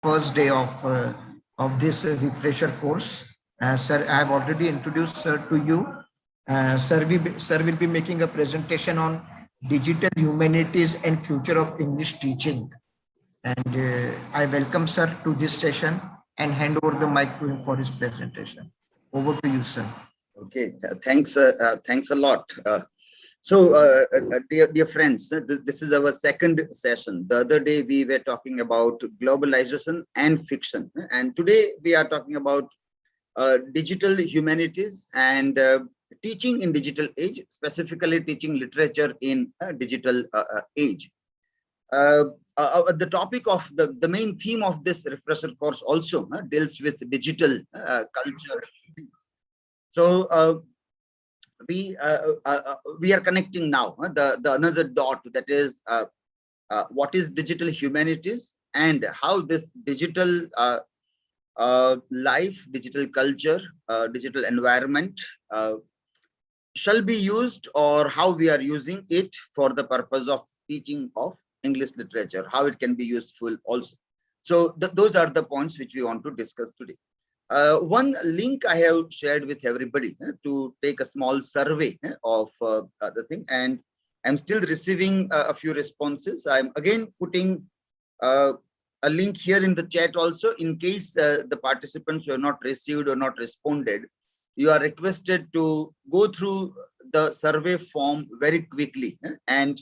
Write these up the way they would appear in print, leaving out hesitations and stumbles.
first day of this refresher course. Sir, I have already introduced sir to you. Sir will be making a presentation on digital humanities and future of English teaching. And I welcome sir to this session and hand over the mic to him for his presentation. Over to you, sir. Okay, thanks a lot. Dear friends, this is our second session. The other day we were talking about globalization and fiction, and today we are talking about digital humanities and teaching in digital age, specifically teaching literature in digital age. The topic of the main theme of this refresher course also deals with digital culture. So we are connecting now the another dot, that is what is digital humanities and how this digital life, digital culture, digital environment shall be used, or how we are using it for the purpose of teaching of English literature, how it can be useful also. So those are the points which we want to discuss today. One link I have shared with everybody to take a small survey of the thing, and I'm still receiving a few responses. I'm again putting a link here in the chat also, in case the participants who have not received or not responded, you are requested to go through the survey form very quickly and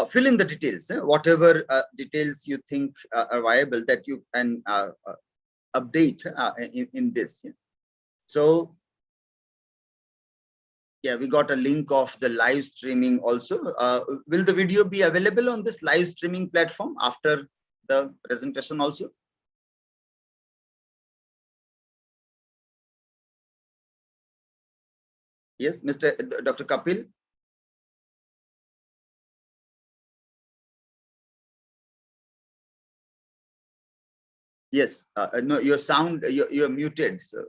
fill in the details, whatever details you think are viable, that you can update in this. Yeah. So, yeah, we got a link of the live streaming also. Will the video be available on this live streaming platform after the presentation also? Yes, Dr. Kapil. Yes, no, your sound, you're muted. So,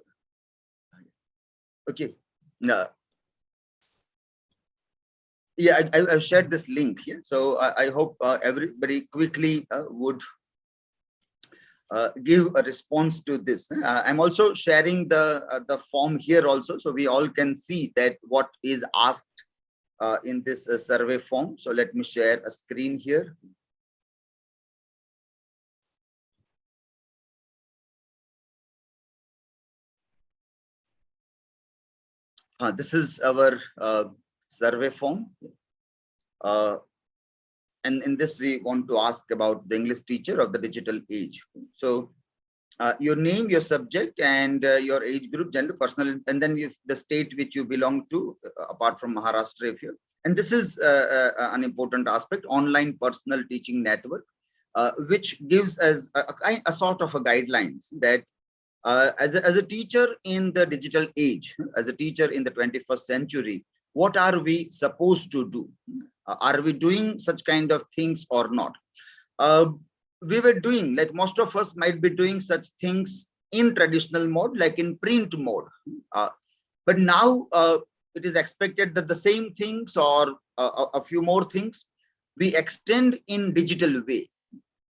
okay. Yeah, I've shared this link here. So I hope everybody quickly would give a response to this. I'm also sharing the form here also, so we all can see that what is asked in this survey form. So let me share a screen here. This is our survey form. And in this, we want to ask about the English teacher of the digital age. So your name, your subject, and your age group, gender, personal, and then the state which you belong to, apart from Maharashtra, if you. And this is an important aspect, online personal teaching network, which gives us a sort of a guidelines that as a teacher in the digital age, as a teacher in the 21st century, what are we supposed to do? Are we doing such kind of things or not? We were doing, like most of us might be doing such things in traditional mode, like in print mode. But now it is expected that the same things or a few more things we extend in digital way.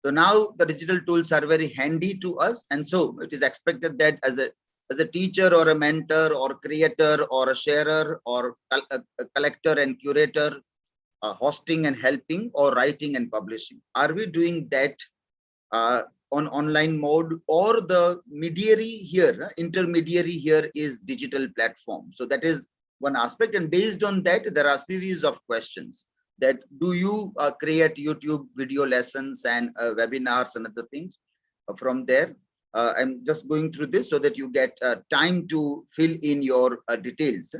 So now the digital tools are very handy to us, and so it is expected that as a teacher or a mentor or creator or a sharer or a collector and curator, hosting and helping, or writing and publishing, are we doing that on online mode, or the intermediary here is digital platform? So that is one aspect, and based on that there are a series of questions. That do you create YouTube video lessons and webinars and other things from there? I'm just going through this so that you get time to fill in your details.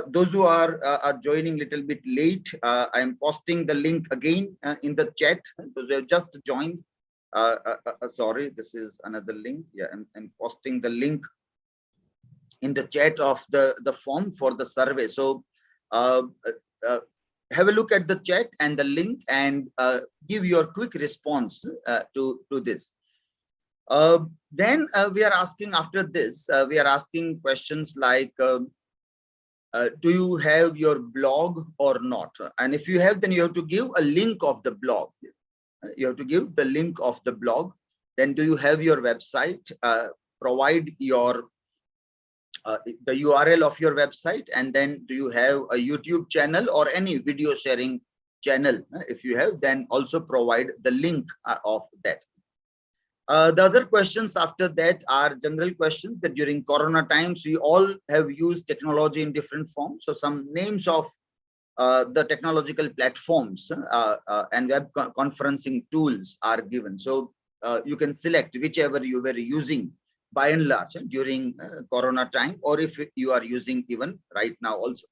Those who are joining little bit late, I'm posting the link again in the chat. Those who have just joined, sorry, this is another link. Yeah, I'm posting the link in the chat of the form for the survey. So have a look at the chat and the link, and give your quick response to this. Then we are asking, after this, we are asking questions like, do you have your blog or not? And if you have, then you have to give a link of the blog. You have to give the link of the blog. Then do you have your website? Provide your the URL of your website, and then do you have a YouTube channel or any video sharing channel? If you have, then also provide the link of that. The other questions after that are general questions that during Corona times, we all have used technology in different forms. So some names of the technological platforms and web conferencing tools are given. So you can select whichever you were using by and large during Corona time, or if you are using even right now also.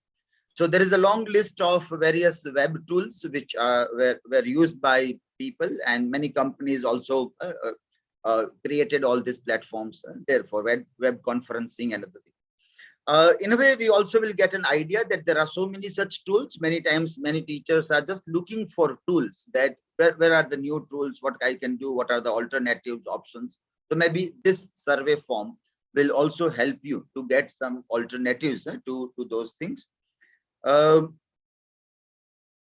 So there is a long list of various web tools which were used by people, and many companies also created all these platforms there for web conferencing and other things. In a way, we also will get an idea that there are so many such tools. Many times, many teachers are just looking for tools that where are the new tools, what I can do, what are the alternatives, options. So maybe this survey form will also help you to get some alternatives to those things.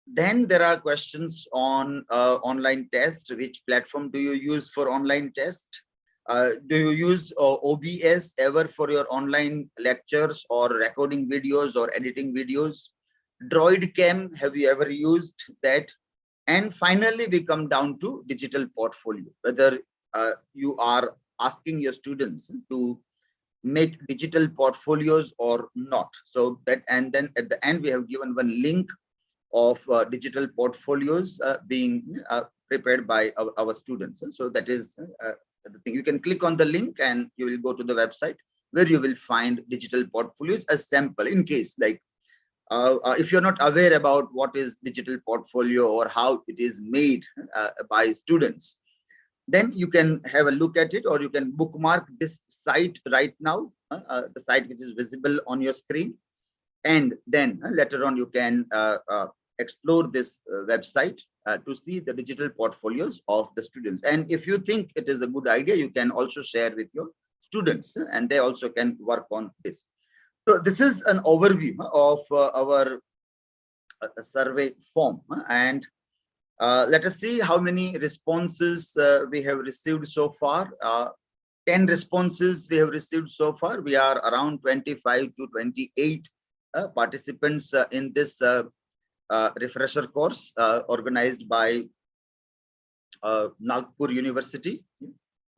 Then there are questions on online test. Which platform do you use for online test? Do you use OBS ever for your online lectures or recording videos or editing videos? Droid Cam, have you ever used that? And finally, we come down to digital portfolio, whether you are asking your students to make digital portfolios or not. So that, and then at the end, we have given one link of digital portfolios being prepared by our students. So that is the thing. You can click on the link and you will go to the website where you will find digital portfolios as sample, in case like if you're not aware about what is digital portfolio or how it is made by students, then you can have a look at it, or you can bookmark this site right now, the site which is visible on your screen. And then later on, you can explore this website to see the digital portfolios of the students. And if you think it is a good idea, you can also share with your students and they also can work on this. So this is an overview of our survey form. And let us see how many responses we have received so far. 10 responses we have received so far. We are around 25 to 28 participants in this refresher course organized by Nagpur University,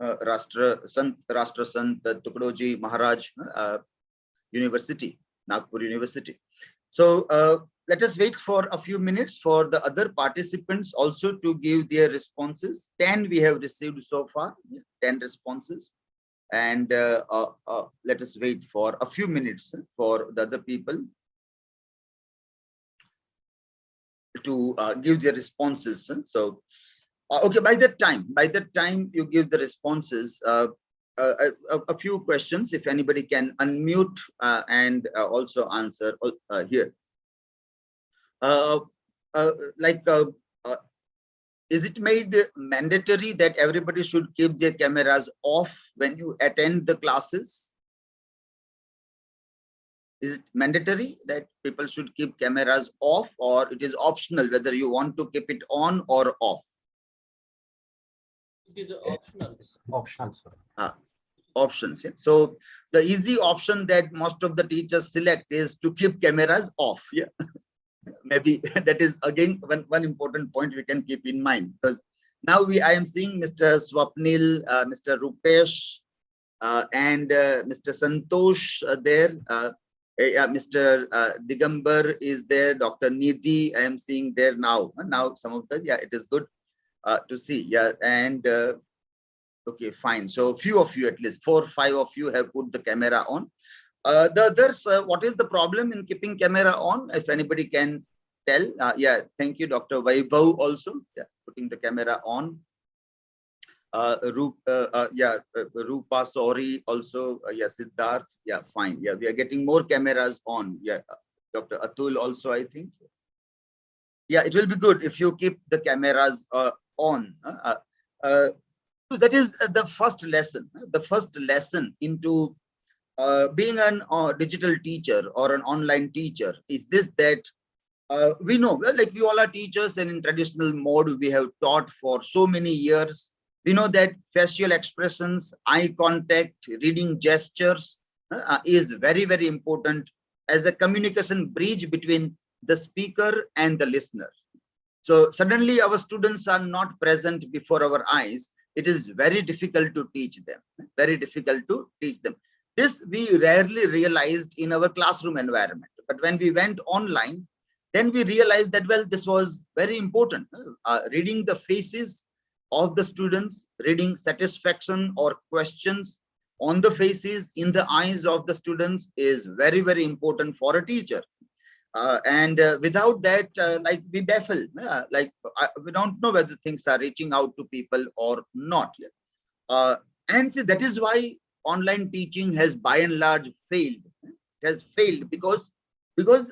Rashtra Sant Tukdoji Maharaj University, Nagpur University. So let us wait for a few minutes for the other participants also to give their responses. 10 we have received so far, 10 responses. And let us wait for a few minutes for the other people to give their responses. So, okay, by that time you give the responses, a few questions, if anybody can unmute and also answer here. Is it made mandatory that everybody should keep their cameras off when you attend the classes? Is it mandatory that people should keep cameras off, or it is optional whether you want to keep it on or off? It is optional. Optional, sir. Options. Yeah. So the easy option that most of the teachers select is to keep cameras off. Yeah. Maybe that is again one important point we can keep in mind, because now I am seeing Mr. Swapnil, Mr. Rupesh, and Mr. Santosh there. Mr. Digambar is there. Dr. Nidhi I am seeing there now. Now some of the, yeah, it is good to see. Yeah, and okay, fine. So few of you, at least 4 or 5 of you have put the camera on. The others, what is the problem in keeping camera on? If anybody can tell. Yeah, thank you, Dr. Vaibhav also. Yeah, putting the camera on. Rupa, sorry, also, yeah, Siddharth, yeah, fine. Yeah, we are getting more cameras on. Yeah, Dr. Atul also, I think. Yeah, it will be good if you keep the cameras on. So that is the first lesson. The first lesson into being an digital teacher or an online teacher is this, that we know, well, like we all are teachers, and in traditional mode we have taught for so many years. We know that facial expressions, eye contact, reading gestures is very, very important as a communication bridge between the speaker and the listener. So suddenly our students are not present before our eyes. It is very difficult to teach them, very difficult to teach them. This we rarely realized in our classroom environment. But when we went online, then we realized that, well, this was very important. Reading the faces of the students, reading satisfaction or questions on the faces, in the eyes of the students is very, very important for a teacher. And without that, like we baffle, we don't know whether things are reaching out to people or not. And see, that is why online teaching has by and large failed. It has failed because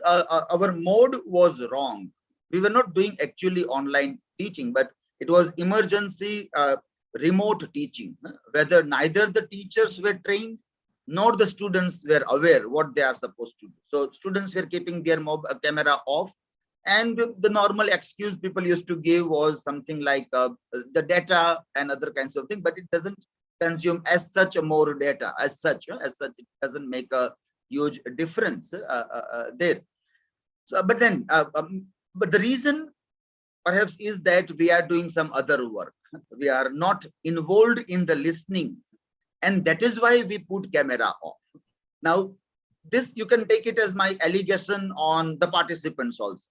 our mode was wrong. We were not doing actually online teaching, but it was emergency remote teaching, whether neither the teachers were trained nor the students were aware what they are supposed to do. So students were keeping their camera off, and the normal excuse people used to give was something like the data and other kinds of things, but it doesn't consume as such more data as such. It doesn't make a huge difference there. So, but the reason perhaps is that we are doing some other work. We are not involved in the listening, and that is why we put camera off. Now, this you can take it as my allegation on the participants also.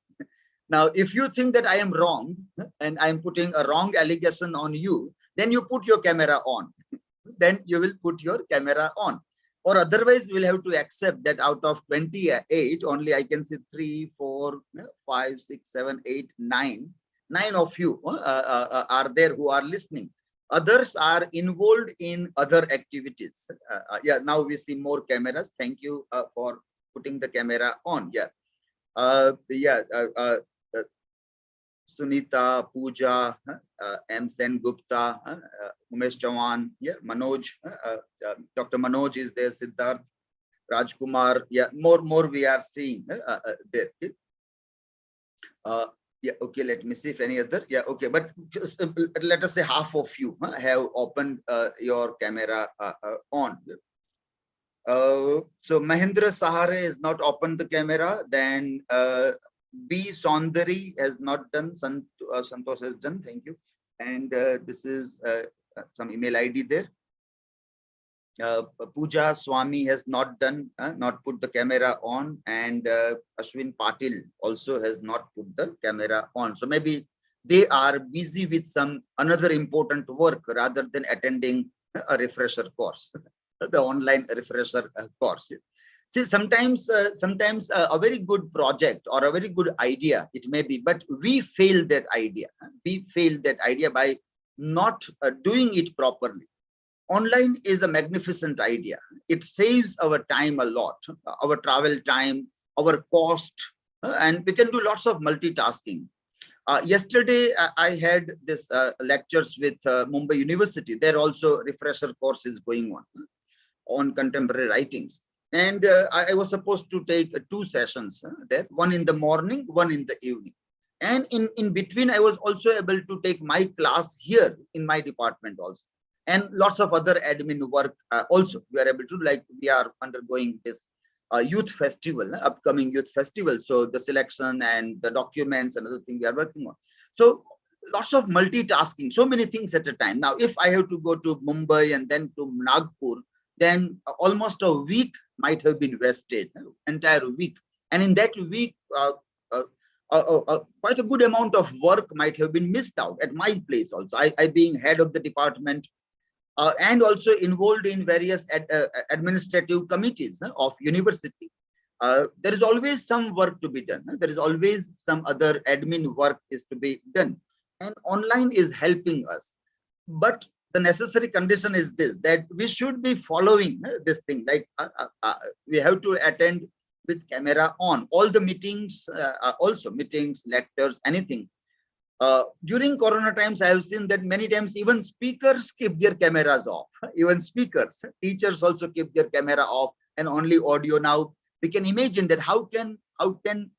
Now, if you think that I am wrong and I am putting a wrong allegation on you, then you put your camera on. Then you will put your camera on. Or otherwise, we'll have to accept that out of 28, only I can see 3, 4, 5, 6, 7, 8, 9. 9 of you are there who are listening. Others are involved in other activities. Yeah, now we see more cameras. Thank you for putting the camera on. Yeah. Sunita, Pooja, M. Sen Gupta, Umesh Chavan, yeah, Manoj, Dr. Manoj is there, Siddharth, Rajkumar, yeah, more we are seeing there. Yeah, okay, let me see if any other, yeah, okay, but just, let us say half of you have opened your camera on. So Mahendra Sahare has not opened the camera, then B. Saundari has not done, Santosh has done, thank you. And this is some email ID there. Pooja Swami has not done, not put the camera on, and Ashwin Patil also has not put the camera on. So maybe they are busy with some another important work rather than attending a refresher course, the online refresher course. See, sometimes a very good project or a very good idea, it may be, but we fail that idea. We fail that idea by not doing it properly. Online is a magnificent idea. It saves our time a lot, our travel time, our cost, and we can do lots of multitasking. Yesterday, I had this lectures with Mumbai University. There also refresher course is going on contemporary writings. And I was supposed to take 2 sessions there, one in the morning, one in the evening. And in between, I was also able to take my class here in my department also. And lots of other admin work also we are able to, like we are undergoing this youth festival, upcoming youth festival. So the selection and the documents and other things we are working on. So lots of multitasking, so many things at a time. Now, if I have to go to Mumbai and then to Nagpur, then almost a week might have been wasted, entire week. And in that week, quite a good amount of work might have been missed out at my place also. I being head of the department, and also involved in various administrative committees of university. There is always some work to be done. There is always some other admin work is to be done. And online is helping us. But the necessary condition is this, that we should be following this thing. Like we have to attend with camera on. All the meetings, also meetings, lectures, anything. During Corona times, I have seen that many times even speakers keep their cameras off. Even speakers, teachers also keep their camera off. and only audio. Now we can imagine that how can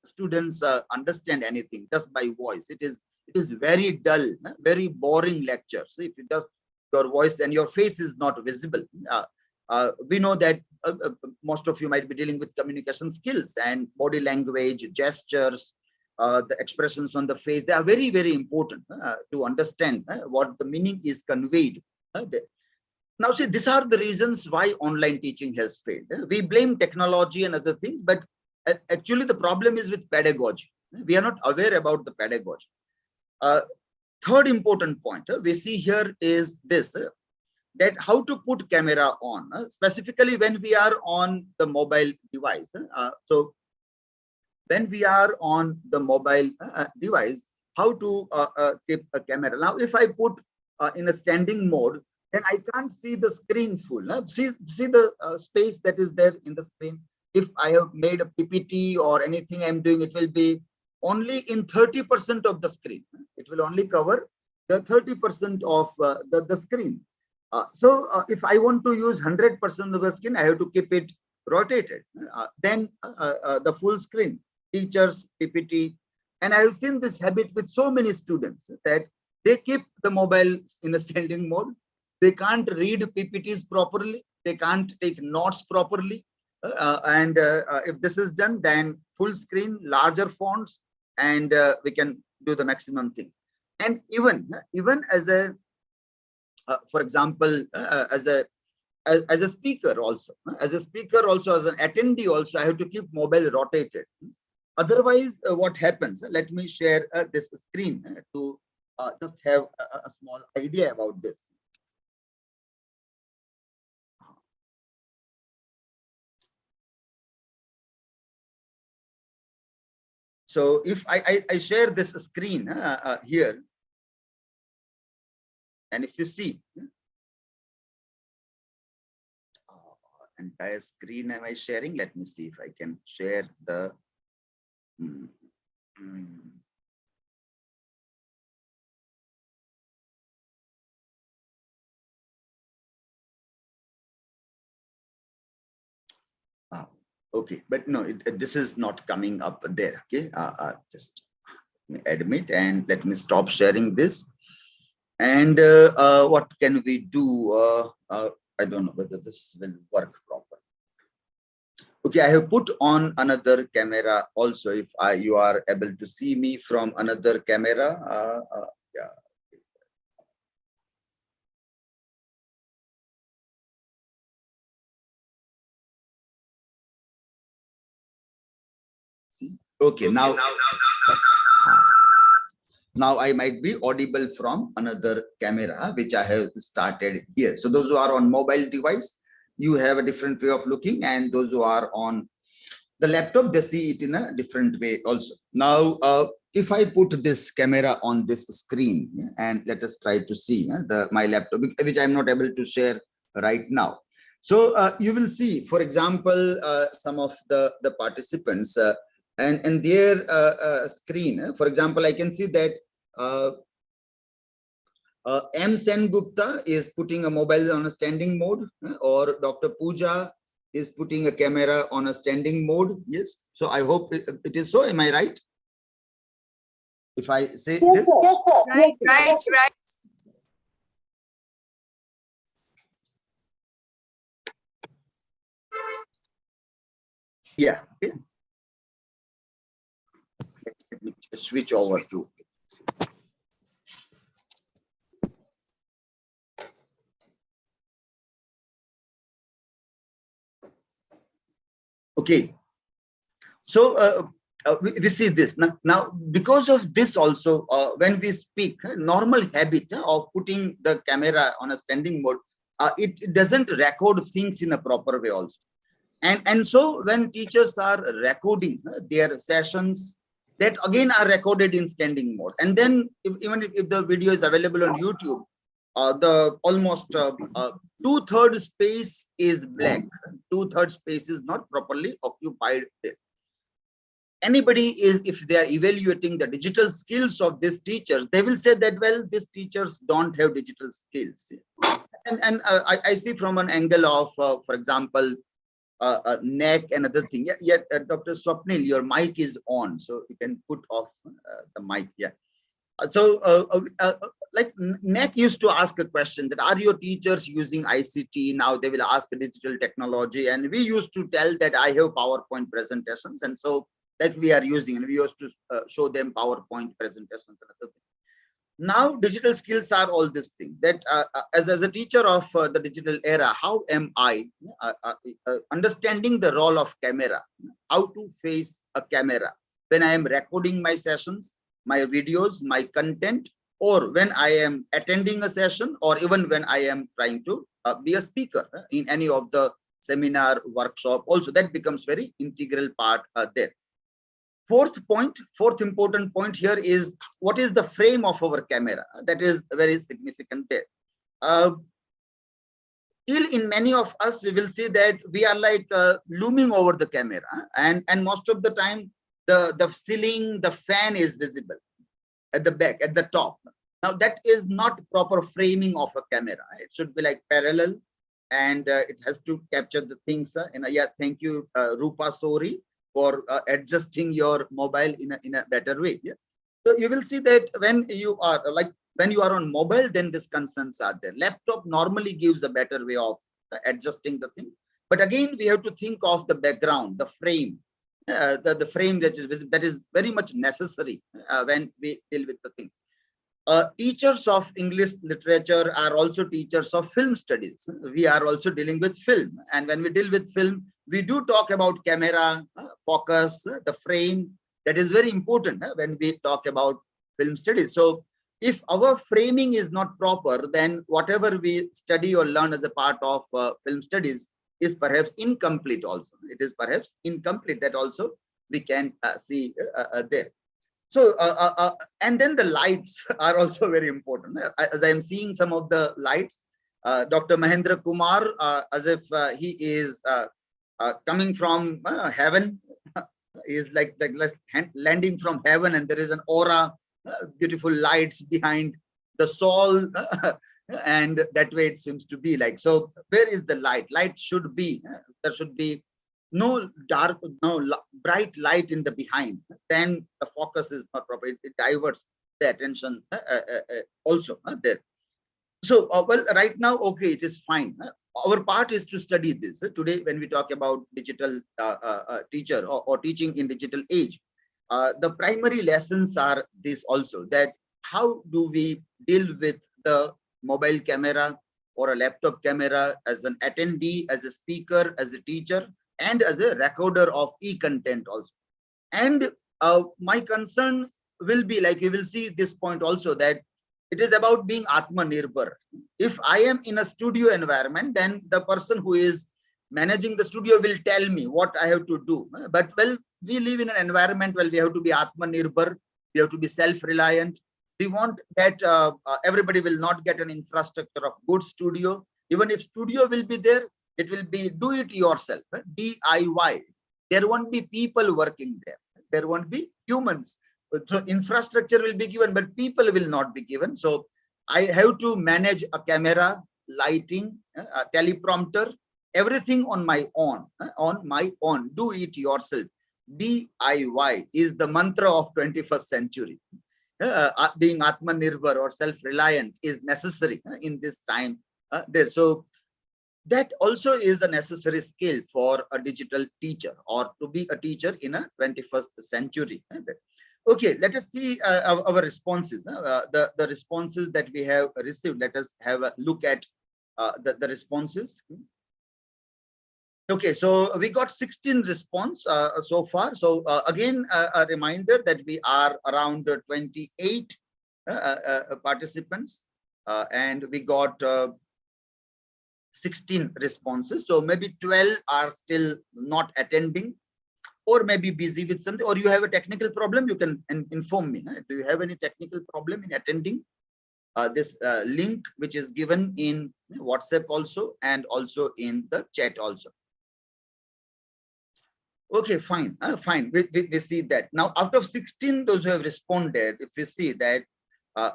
students understand anything just by voice? It is very dull, very boring lecture. So if you just your voice and your face is not visible, we know that most of you might be dealing with communication skills and body language, gestures, the expressions on the face. They are very, very important to understand what the meaning is conveyed. Now, see, these are the reasons why online teaching has failed. We blame technology and other things, but actually the problem is with pedagogy. We are not aware about the pedagogy. Third important point we see here is this, that how to put camera on, specifically when we are on the mobile device. So when we are on the mobile device, how to keep a camera. Now, if I put in a standing mode, then I can't see the screen full. See the space that is there in the screen. If I have made a PPT or anything I'm doing, it will be only in 30% of the screen. It will only cover the 30% of the screen. So if I want to use 100% of the screen, I have to keep it rotated. Then the full screen, teachers, PPT. And I have seen this habit with so many students that they keep the mobile in a standing mode. They can't read PPTs properly. They can't take notes properly. And if this is done, then full screen, larger fonts, and we can do the maximum thing. And even as a, for example, as a speaker also, as an attendee also, I have to keep mobile rotated. Otherwise, what happens? Let me share this screen to just have a small idea about this. So if I share this screen here, and if you see entire screen, am I sharing? Let me see if I can share the. Okay, but no, this is not coming up there. Okay, just admit and let me stop sharing this. And what can we do? I don't know whether this will work properly. Okay, I have put on another camera also. If you are able to see me from another camera, yeah. See? Okay, now I might be audible from another camera, which I have started here. So those who are on mobile device, you have a different way of looking, and those who are on the laptop, they see it in a different way also. Now, if I put this camera on this screen, and let us try to see my laptop, which I'm not able to share right now. So you will see, for example, some of the participants and their screen. For example, I can see that M. Sen Gupta is putting a mobile on a standing mode, or Dr. Pooja is putting a camera on a standing mode. Yes. So I hope it is so. Am I right? If I say yes, this? Yes, Right. Yeah. Okay. Let me switch over to. Okay. So we see this now because of this also, when we speak, normal habit of putting the camera on a standing mode, it doesn't record things in a proper way also. And so when teachers are recording their sessions, that again are recorded in standing mode. And then even if the video is available on YouTube, the almost 2/3 space is black. 2/3 space is not properly occupied there. Anybody is, if they are evaluating the digital skills of this teacher, they will say that, well, these teachers don't have digital skills. And I see from an angle of, for example, neck and other thing. Yeah, Dr. Swapnil, your mic is on, so you can put off the mic. Yeah. Like NEC used to ask a question that are your teachers using ICT? Now they will ask digital technology, and we used to tell that I have PowerPoint presentations, and so that we are using, and we used to show them PowerPoint presentations and other things. Now digital skills are all this thing that as a teacher of the digital era, how am I understanding the role of camera, how to face a camera when I am recording my sessions, my videos, my content, or when I am attending a session, or even when I am trying to be a speaker in any of the seminar, workshop. Also that becomes very integral part there. Fourth important point here is what is the frame of our camera. That is very significant there. Still in many of us, we will see that we are like looming over the camera, and most of the time the ceiling, the fan is visible at the back, at the top. Now that is not proper framing of a camera. It should be like parallel, and it has to capture the things. Yeah, thank you, Rupa Sori, for adjusting your mobile in a better way. Yeah. So you will see that when you are when you are on mobile, then these concerns are there. Laptop normally gives a better way of adjusting the things. But again, we have to think of the background, the frame, the frame that is visible, that is very much necessary when we deal with the thing. Teachers of English literature are also teachers of film studies. We are also dealing with film. And when we deal with film, we do talk about camera, focus, the frame. That is very important when we talk about film studies. So if our framing is not proper, then whatever we study or learn as a part of film studies is perhaps incomplete also. It is perhaps incomplete. That also we can see there. So, and then the lights are also very important. As I am seeing some of the lights, Dr. Mahendra Kumar, as if he is coming from heaven, is like landing from heaven, and there is an aura, beautiful lights behind the soul, and that way it seems to be like. So, where is the light? Light should be, there should be no dark, no bright light in the behind. Then the focus is not proper. It diverts the attention also there. So, well, right now, okay, it is fine. Our part is to study this. Today, when we talk about digital teacher or teaching in digital age, the primary lessons are this also, that how do we deal with the mobile camera or a laptop camera as an attendee, as a speaker, as a teacher, and as a recorder of e-content also. And my concern will be like, you will see this point also, that it is about being Atmanirbhar. If I am in a studio environment, then the person who is managing the studio will tell me what I have to do. But well, we live in an environment where we have to be Atmanirbhar, we have to be self-reliant. We want that everybody will not get an infrastructure of good studio. Even if studio will be there, it will be do it yourself, DIY. There won't be people working there. There won't be humans. So infrastructure will be given, but people will not be given. So I have to manage a camera, lighting, a teleprompter, everything on my own, do it yourself. DIY is the mantra of 21st century. Being Atmanirbhar or self-reliant is necessary in this time there. So that also is a necessary skill for a digital teacher, or to be a teacher in a 21st century. Okay, let us see our responses. The responses that we have received. Let us have a look at the responses. Okay, so we got 16 response so far. So again, a reminder that we are around 28 participants, and we got 16 responses. So maybe 12 are still not attending, or maybe busy with something, or you have a technical problem. You can inform me. Do you have any technical problem in attending this link, which is given in WhatsApp also, and also in the chat also? Okay, fine, fine. We see that. Now, out of 16, those who have responded, if we see that,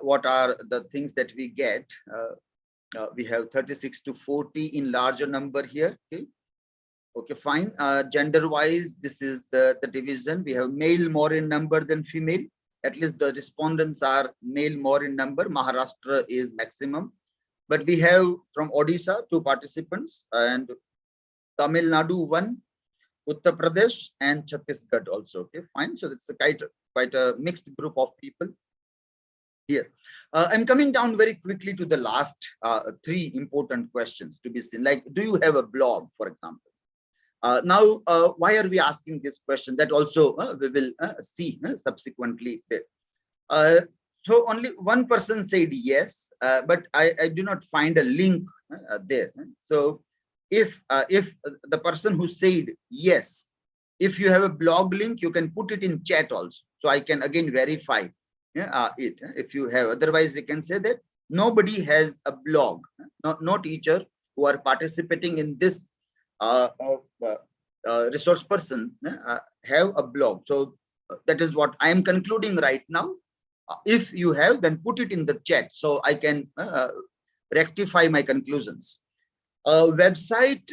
what are the things that we get? We have 36 to 40 in larger number here. Okay. Okay, fine. Gender-wise, this is the division. We have male more in number than female. At least the respondents are male more in number. Maharashtra is maximum. But we have from Odisha 2 participants and Tamil Nadu 1, Uttar Pradesh and Chhattisgarh also. Okay, fine. So it's a quite a mixed group of people here. I'm coming down very quickly to the last 3 important questions to be seen. Like, do you have a blog, for example? Now, why are we asking this question? That also we will see subsequently. So only one person said yes, but I do not find a link there. So if the person who said yes, if you have a blog link, you can put it in chat also. So I can again verify it if you have. Otherwise, we can say that nobody has a blog. No teacher who are participating in this resource person have a blog. So that is what I am concluding right now. If you have, then put it in the chat so I can rectify my conclusions. Website,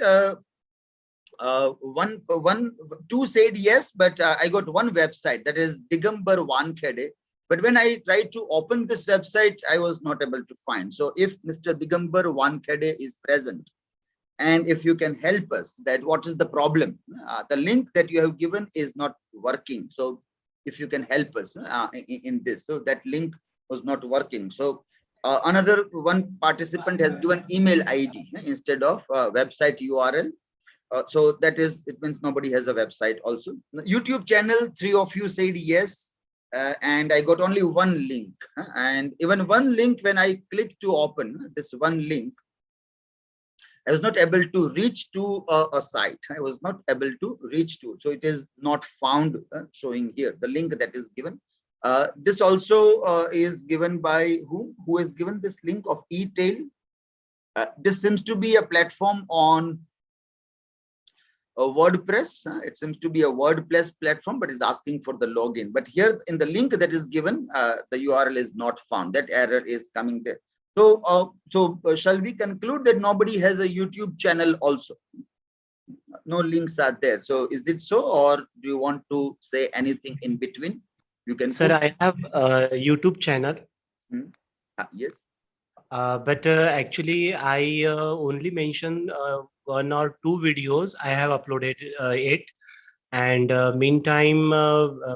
two said yes, but I got one website, that is Digambar Wankhede. But when I tried to open this website, I was not able to find. So if Mr. Digambar Wankhede is present, and if you can help us, that what is the problem? The link that you have given is not working. So if you can help us in this. So that link was not working. So another one participant has given email ID instead of website URL. So that is, it means nobody has a website also. The YouTube channel, 3 of you said yes. And I got only one link. And even one link, when I click to open this one link, I was not able to reach to a site. I was not able to reach to. So it is not found showing here. The link that is given. This also is given by who? Who has given this link of e-tail? This seems to be a platform on WordPress. It seems to be a WordPress platform, but is asking for the login. But here in the link that is given, the URL is not found. That error is coming there. So, shall we conclude that nobody has a YouTube channel also? No links are there. So is it so, or do you want to say anything in between? You can. Sir, I have a YouTube channel. Yes. But actually, I only mentioned 1 or 2 videos. I have uploaded it. And meantime,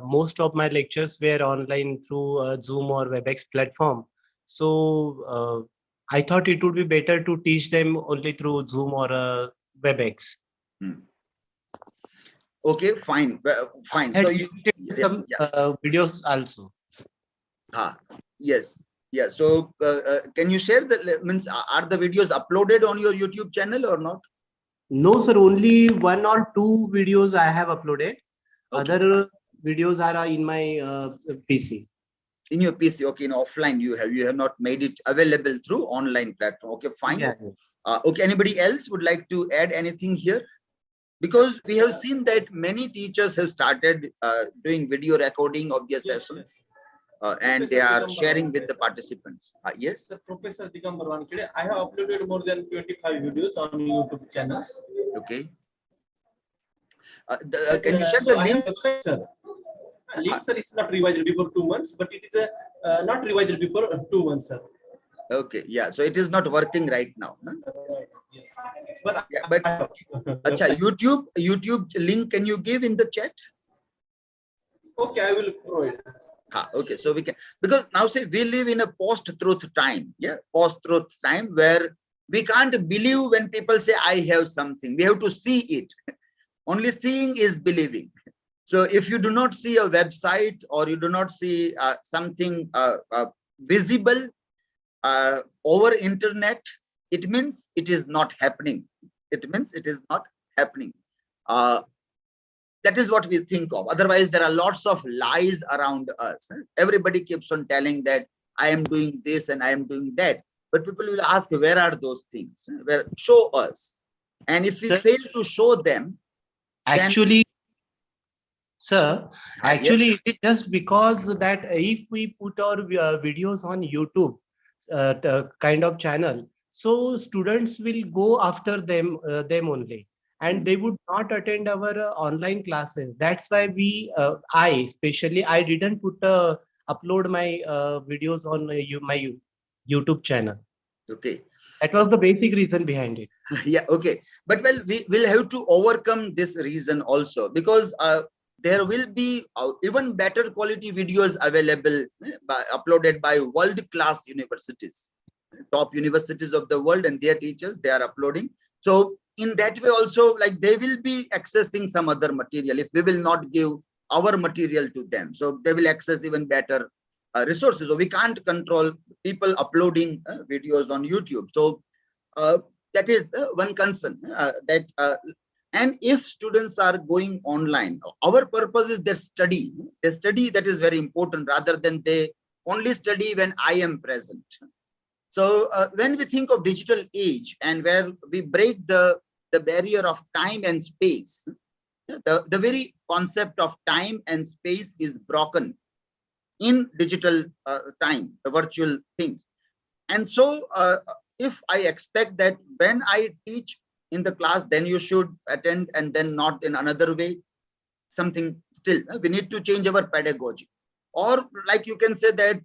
most of my lectures were online through Zoom or WebEx platform. So I thought it would be better to teach them only through Zoom or WebEx. Okay, fine, fine. So you some videos also. Yes, yeah. So can you share the means? Are the videos uploaded on your YouTube channel or not? No, sir. Only 1 or 2 videos I have uploaded. Okay. Other videos are in my PC. In your PC, okay. In offline, you have not made it available through online platform. Okay, fine. Yeah. Okay. Anybody else would like to add anything here? Because we have seen that many teachers have started doing video recording of their sessions. And they are sharing with the participants. Yes. Sir, Professor Digambar Wankhede, I have uploaded more than 25 videos on YouTube channels. Okay. Can you share the link? Website, sir. Link, sir, is not revised before 2 months, but it is not revised before 2 months, sir. Okay. Yeah. So it is not working right now. No? Yes. But yeah, but Acha, YouTube link, can you give in the chat? Okay, I will provide. Okay, so we can, because now say we live in a post-truth time, post-truth time where we can't believe when people say I have something. We have to see it. Only seeing is believing. So if you do not see a website or you do not see something visible over internet, it means it is not happening. It means it is not happening. That is what we think of. Otherwise, there are lots of lies around us. Everybody keeps on telling that I am doing this and I am doing that. But people will ask, where are those things? Where? Show us. And if we fail to show them, actually, sir, actually, yes. it is just because that if we put our videos on YouTube, kind of channel, so students will go after them only. and they would not attend our online classes. That's why I didn't upload my videos on my YouTube channel. Okay. That was the basic reason behind it. Yeah, okay. But well, we will have to overcome this reason also, because there will be even better quality videos available, uploaded by world-class universities, top universities of the world, and their teachers, they are uploading. So in that way also, like, they will be accessing some other material if we will not give our material to them. So they will access even better resources. So we can't control people uploading videos on YouTube. So that is one concern, and if students are going online, our purpose is their study. Their study, that is very important, rather than they only study when I am present. So when we think of digital age, and where we break the barrier of time and space, the very concept of time and space is broken in digital time, the virtual things. And so if I expect that when I teach in the class, then you should attend, and then not in another way, something still, we need to change our pedagogy. Or like you can say that,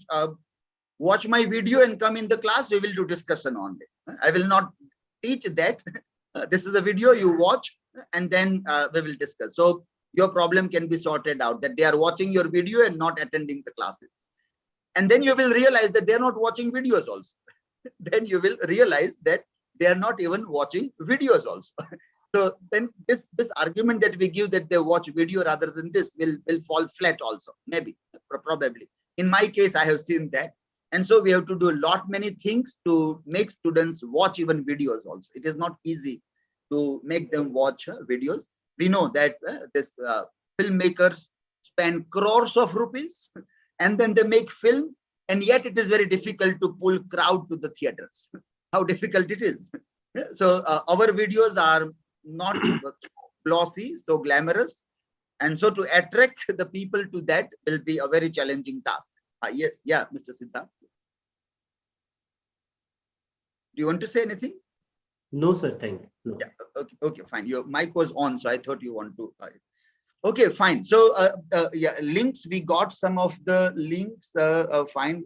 watch my video and come in the class, we will do discussion on it. I will not teach that. This is a video you watch, and then we will discuss. So your problem can be sorted out, that they are watching your video and not attending the classes. And then you will realize that they are not watching videos also. Then you will realize that they are not even watching videos also. So then this argument that we give, that they watch video rather than this, will fall flat also, maybe, probably. In my case, I have seen that. And so we have to do a lot many things to make students watch even videos also. It is not easy to make them watch videos. We know that this filmmakers spend crores of rupees, and then they make film, and yet it is very difficult to pull crowd to the theaters. How difficult it is. So our videos are not glossy, so glamorous, and so to attract the people to that will be a very challenging task. Yes, yeah, Mr. Siddharth. Do you want to say anything? No, sir, thank you. No. Yeah, okay, fine. Your mic was on, so I thought you want to. Okay, fine. So yeah, links, we got some of the links. Fine.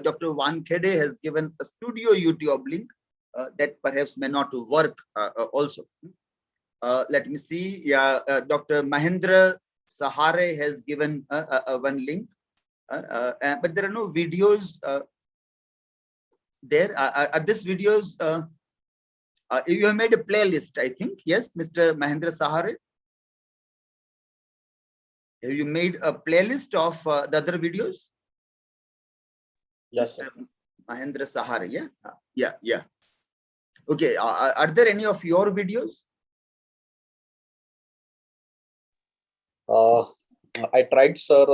Dr. Wankhede has given a studio YouTube link that perhaps may not work also. Let me see. Yeah, Dr. Mahendra Sahare has given one link, but there are no videos there. Are these videos? You have made a playlist, I think. Yes, Mr. Mahendra Sahare. Have you made a playlist of the other videos? Yes, sir. Mahendra Sahare, yeah? Yeah. Okay, are there any of your videos? I tried, sir,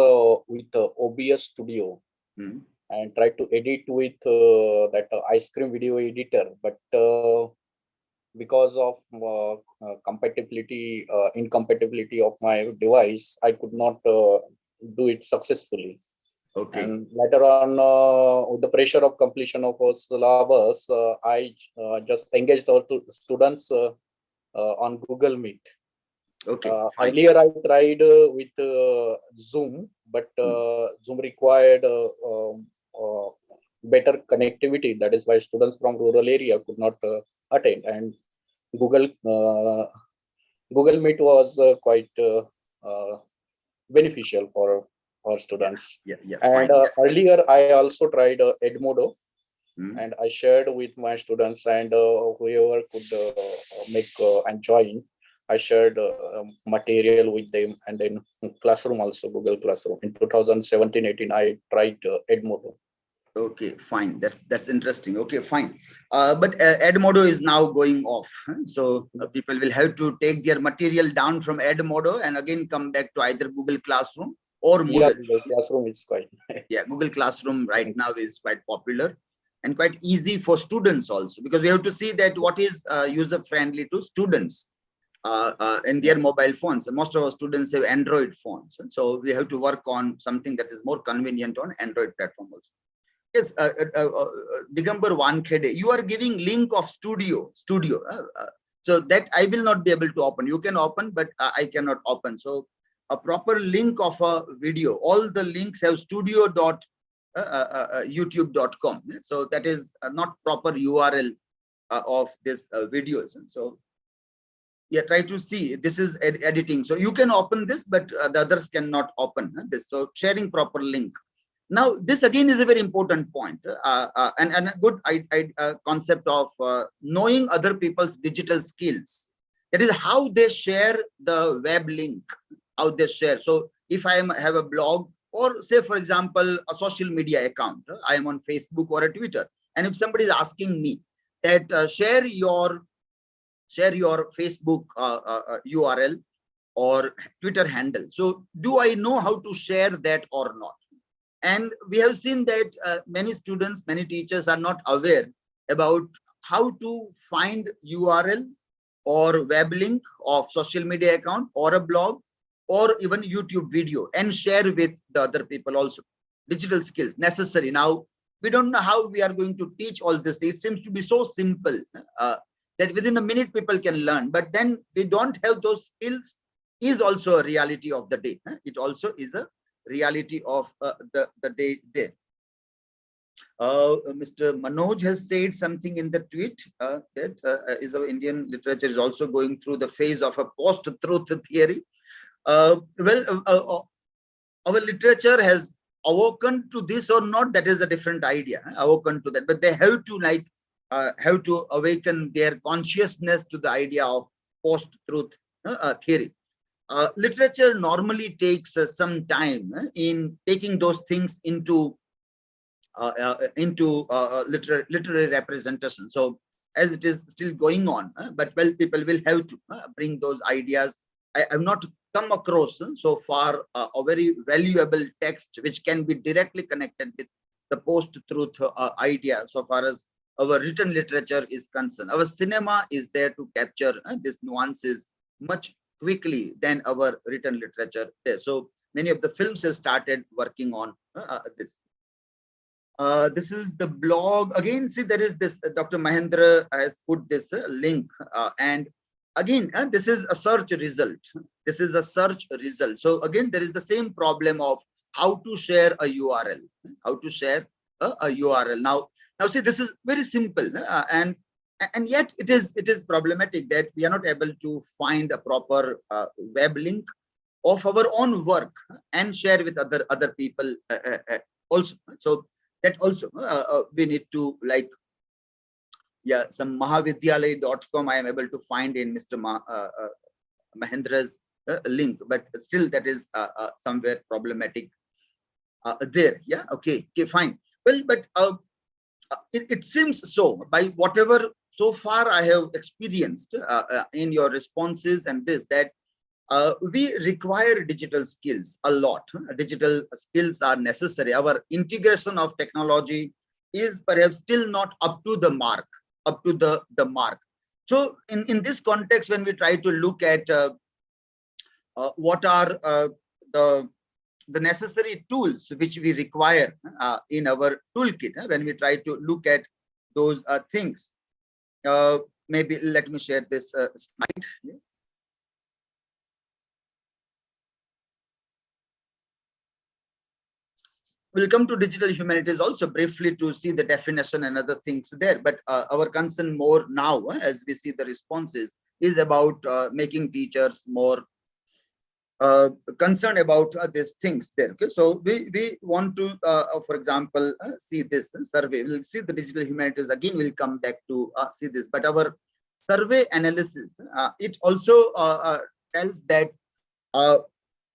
with OBS Studio and tried to edit with that ice cream video editor, but because of incompatibility of my device, I could not do it successfully. Okay. And later on, with the pressure of completion of our syllabus, I just engaged our students on Google Meet. Okay. Earlier, I tried with Zoom, but Zoom required better connectivity. That is why students from rural area could not attend, and Google Meet was quite beneficial for our students. Yeah. And earlier, I also tried Edmodo, and I shared with my students, and whoever could make and join. I shared material with them, and then Classroom also, Google Classroom. In 2017-18, I tried Edmodo. Okay, fine. That's interesting. Okay, fine. But Edmodo is now going off, so people will have to take their material down from Edmodo and again come back to either Google Classroom or Moodle. Yeah, Google Classroom is quite. Yeah, Google Classroom right now is quite popular and quite easy for students also, because we have to see that what is user friendly to students in their mobile phones. Most of our students have Android phones, and so we have to work on something that is more convenient on Android platform also. Yes, Digambar Wankhede, you are giving link of studio. So that I will not be able to open. You can open, but I cannot open. So a proper link of a video, all the links have studio.youtube.com. So that is not proper URL of this videos. And so yeah, try to see, this is editing. So you can open this, but the others cannot open this. So sharing proper link. Now, this again is a very important point and a good concept of knowing other people's digital skills. That is how they share the web link, how they share. So if I have a blog, or say, for example, a social media account, I am on Facebook or a Twitter. And if somebody is asking me that share your Facebook URL or Twitter handle. So do I know how to share that or not? And we have seen that many students, many teachers are not aware about how to find URL or web link of social media account or a blog or even YouTube video and share with the other people also. Digital skills necessary. Now, we don't know how we are going to teach all this. It seems to be so simple that within a minute people can learn, but then we don't have those skills is also a reality of the day. It also is a reality of the day. Mr. Manoj has said something in the tweet that is our Indian literature is also going through the phase of a post-truth theory. Our literature has awoken to this or not, that is a different idea, awoken to that, but they have to awaken their consciousness to the idea of post-truth theory. Literature normally takes some time in taking those things into literary representation. So as it is still going on, but well, people will have to bring those ideas. I have not come across so far a very valuable text which can be directly connected with the post-truth idea so far as our written literature is concerned. Our cinema is there to capture these nuances much quickly than our written literature there. So many of the films have started working on this. This is the blog again. See, there is this Dr. Mahendra has put this link and again this is a search result. This is a search result. So again there is the same problem of how to share a URL, how to share a URL. Now see, this is very simple and yet it is problematic that we are not able to find a proper web link of our own work and share with other people also. So that also we need to, like, yeah, some mahavidyalay.com I am able to find in Mr. Mahendra's link, but still that is somewhere problematic there. Yeah, okay, fine. Well, but it seems so by whatever so far I have experienced in your responses and this, that we require digital skills a lot. Digital skills are necessary. Our integration of technology is perhaps still not up to the mark, So in this context, when we try to look at what are the necessary tools which we require in our toolkit, when we try to look at those things, maybe let me share this slide. We'll come to digital humanities also briefly to see the definition and other things there. But our concern more now, as we see the responses, is about making teachers more concerned about these things there. Okay, so we want to, for example, see this survey. We'll see the digital humanities again. We'll come back to see this. But our survey analysis, it also tells that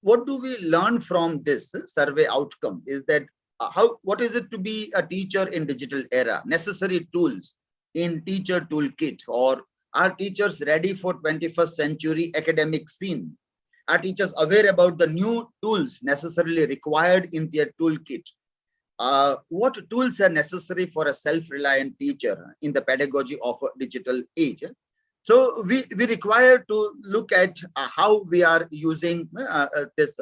what do we learn from this survey outcome is that what is it to be a teacher in digital era? Necessary tools in teacher toolkit, or are teachers ready for 21st century academic scene? Are teachers aware about the new tools necessarily required in their toolkit? What tools are necessary for a self-reliant teacher in the pedagogy of a digital age? So we require to look at how we are using this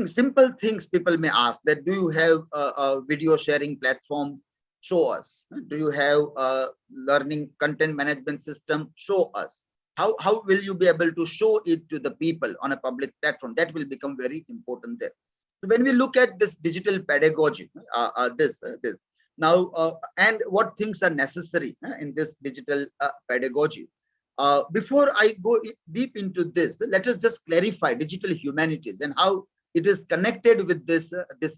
simple things. People may ask that, do you have a video sharing platform Show us. Do you have a learning content management system? Show us. How will you be able to show it to the people on a public platform? That will become very important there. So when we look at this digital pedagogy, this now, and what things are necessary in this digital pedagogy. Before I go deep into this, let us just clarify digital humanities and how it is connected with this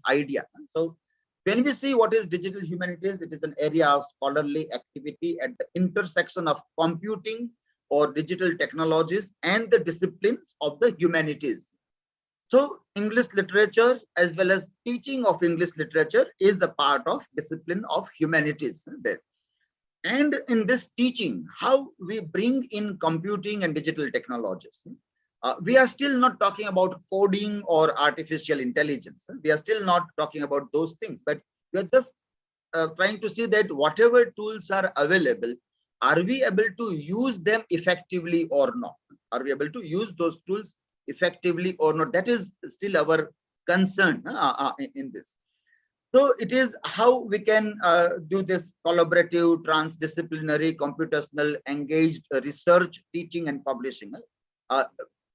idea. So when we see what is digital humanities, it is an area of scholarly activity at the intersection of computing or digital technologies and the disciplines of the humanities. So English literature as well as teaching of English literature is a part of discipline of humanities there. And in this teaching, how we bring in computing and digital technologies. We are still not talking about coding or artificial intelligence. We are still not talking about those things, but we are just trying to see that whatever tools are available, are we able to use them effectively or not? Are we able to use those tools effectively or not? That is still our concern in this. So it is how we can do this collaborative, transdisciplinary, computational, engaged research, teaching, and publishing.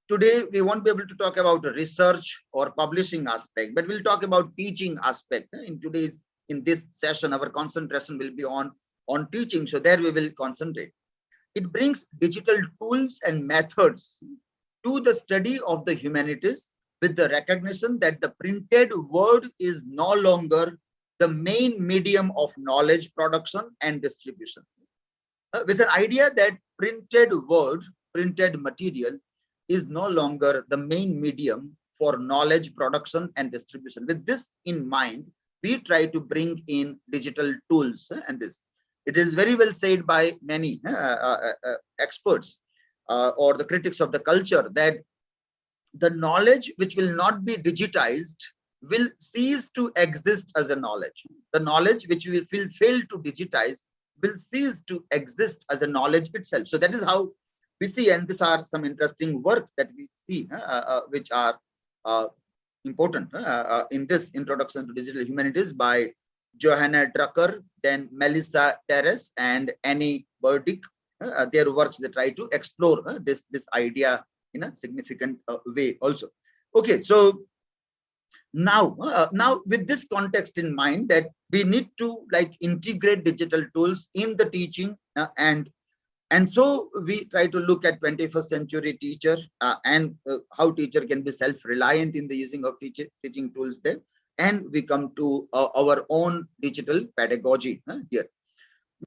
Today, we won't be able to talk about research or publishing aspect, but we'll talk about teaching aspect. In this session, our concentration will be on teaching. So there we will concentrate. It brings digital tools and methods to the study of the humanities with the recognition that the printed word is no longer the main medium of knowledge production and distribution. With an idea that printed word, printed material is no longer the main medium for knowledge production and distribution. With this in mind, we try to bring in digital tools and this. It is very well said by many experts or the critics of the culture that the knowledge which will not be digitized will cease to exist as a knowledge. The knowledge which we will fail to digitize will cease to exist as a knowledge itself. So that is how we see, and these are some interesting works that we see which are important in this introduction to digital humanities by Johanna Drucker, then Melissa Terrace and Annie Burdick. Their works, they try to explore this idea in a significant way also. Okay, so now with this context in mind, that we need to integrate digital tools in the teaching and so we try to look at 21st century teacher and how teacher can be self-reliant in the using of teaching tools there. And we come to our own digital pedagogy here.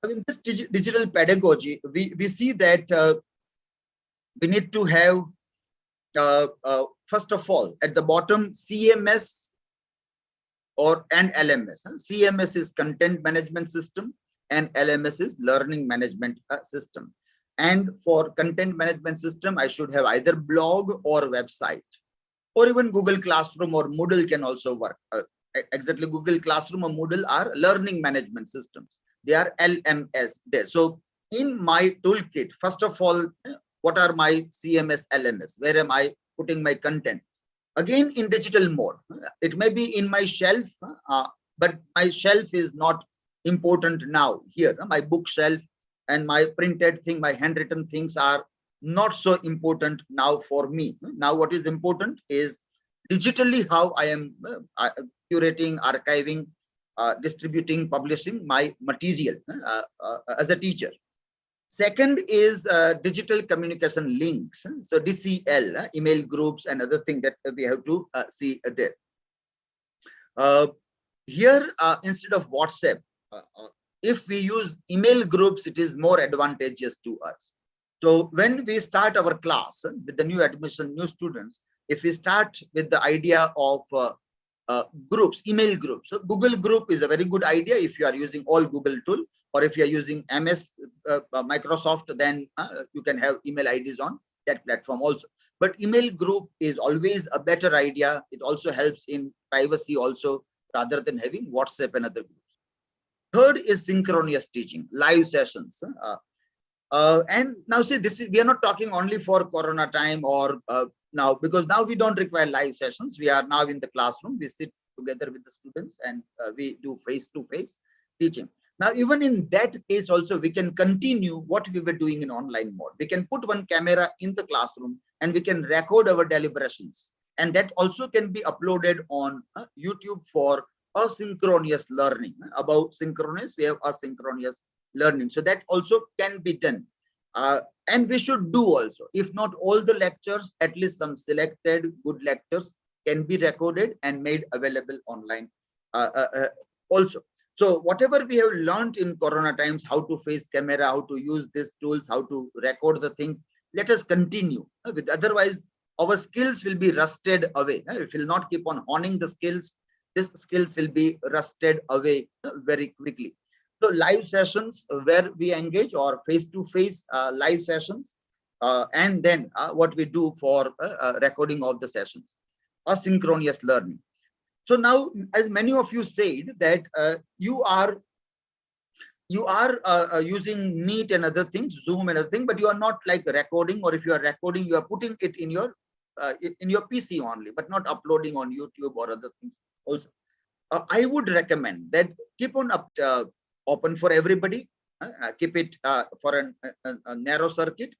Now in this digital pedagogy, we see that we need to have, first of all, at the bottom, CMS and LMS. CMS is content management system and LMS is learning management system. And for content management system, I should have either blog or website, or even Google Classroom or Moodle can also work. Exactly, Google Classroom or Moodle are learning management systems. They are LMS there. So in my toolkit, first of all, what are my CMS, LMS? Where am I putting my content? Again, in digital mode. It may be in my shelf, but my shelf is not important now here. My bookshelf and my printed thing, my handwritten things are not so important now for me. Now what is important is digitally how I am curating, archiving, distributing, publishing my material as a teacher. Second is digital communication links. So DCL, email groups and other things that we have to see there. Here, instead of WhatsApp, if we use email groups, it is more advantageous to us. So when we start our class with the new admission, new students, if we start with the idea of groups, email groups. So Google group is a very good idea if you are using all Google tool, or if you are using MS Microsoft, then you can have email IDs on that platform also. But email group is always a better idea. It also helps in privacy also, rather than having WhatsApp and other groups. Third is synchronous teaching, live sessions. And now see, we are not talking only for Corona time or now, because now we don't require live sessions. We are now in the classroom. We sit together with the students and we do face-to-face teaching. Now, even in that case also, we can continue what we were doing in online mode. We can put one camera in the classroom and we can record our deliberations. And that also can be uploaded on YouTube for asynchronous learning. About synchronous, we have asynchronous learning. So that also can be done. And we should do also, if not all the lectures, at least some selected good lectures can be recorded and made available online also. So whatever we have learned in Corona times, how to face camera, how to use these tools, how to record the things, let us continue. With otherwise, our skills will be rusted away. If we will not keep on honing the skills, these skills will be rusted away very quickly. So live sessions where we engage, or face-to-face live sessions, and then what we do for recording of the sessions, asynchronous learning. So now, as many of you said that you are using Meet and other things, Zoom and other things, but you are not like recording, or if you are recording, you are putting it in your PC only, but not uploading on YouTube or other things also. I would recommend that keep on open for everybody, keep it for a narrow circuit.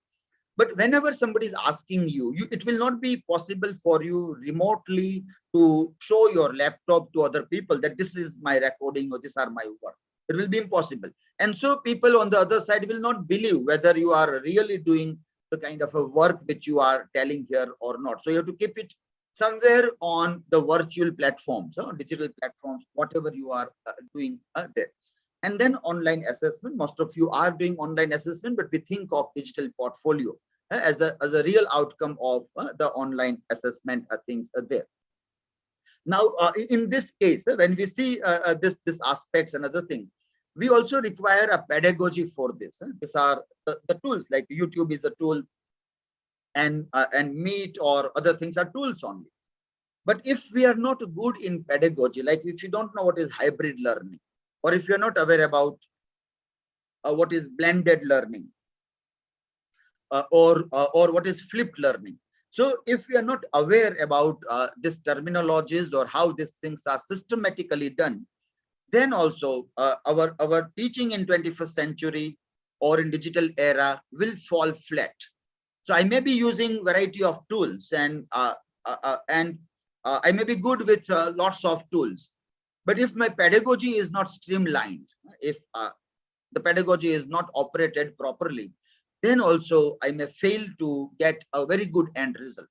But whenever somebody is asking you, it will not be possible for you remotely to show your laptop to other people that this is my recording or these are my work. It will be impossible. And so people on the other side will not believe whether you are really doing the kind of a work which you are telling here or not. So you have to keep it somewhere on the virtual platforms, digital platforms, whatever you are doing there. And then online assessment. Most of you are doing online assessment, but we think of digital portfolio as a real outcome of the online assessment things there. Now, in this case, when we see this aspects and other things, we also require a pedagogy for this. These are the tools, like YouTube is a tool, and Meet or other things are tools only. But if we are not good in pedagogy, like if you don't know what is hybrid learning, or if you're not aware about what is blended learning, or what is flipped learning. So if we are not aware about these terminologies or how these things are systematically done, then also our teaching in 21st century or in digital era will fall flat. So I may be using variety of tools, and I may be good with lots of tools, but if my pedagogy is not streamlined, if the pedagogy is not operated properly, then also I may fail to get a very good end result.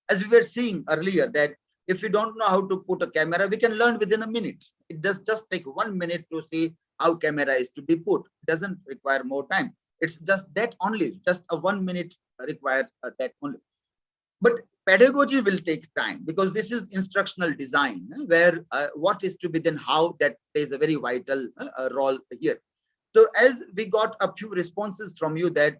As we were seeing earlier, that if we don't know how to put a camera, we can learn within a minute. It does just take 1 minute to see how camera is to be put. It doesn't require more time. It's just that only, just a 1 minute requires that only. But pedagogy will take time, because this is instructional design, where what is to be done, how, that plays a very vital role here. So as we got a few responses from you that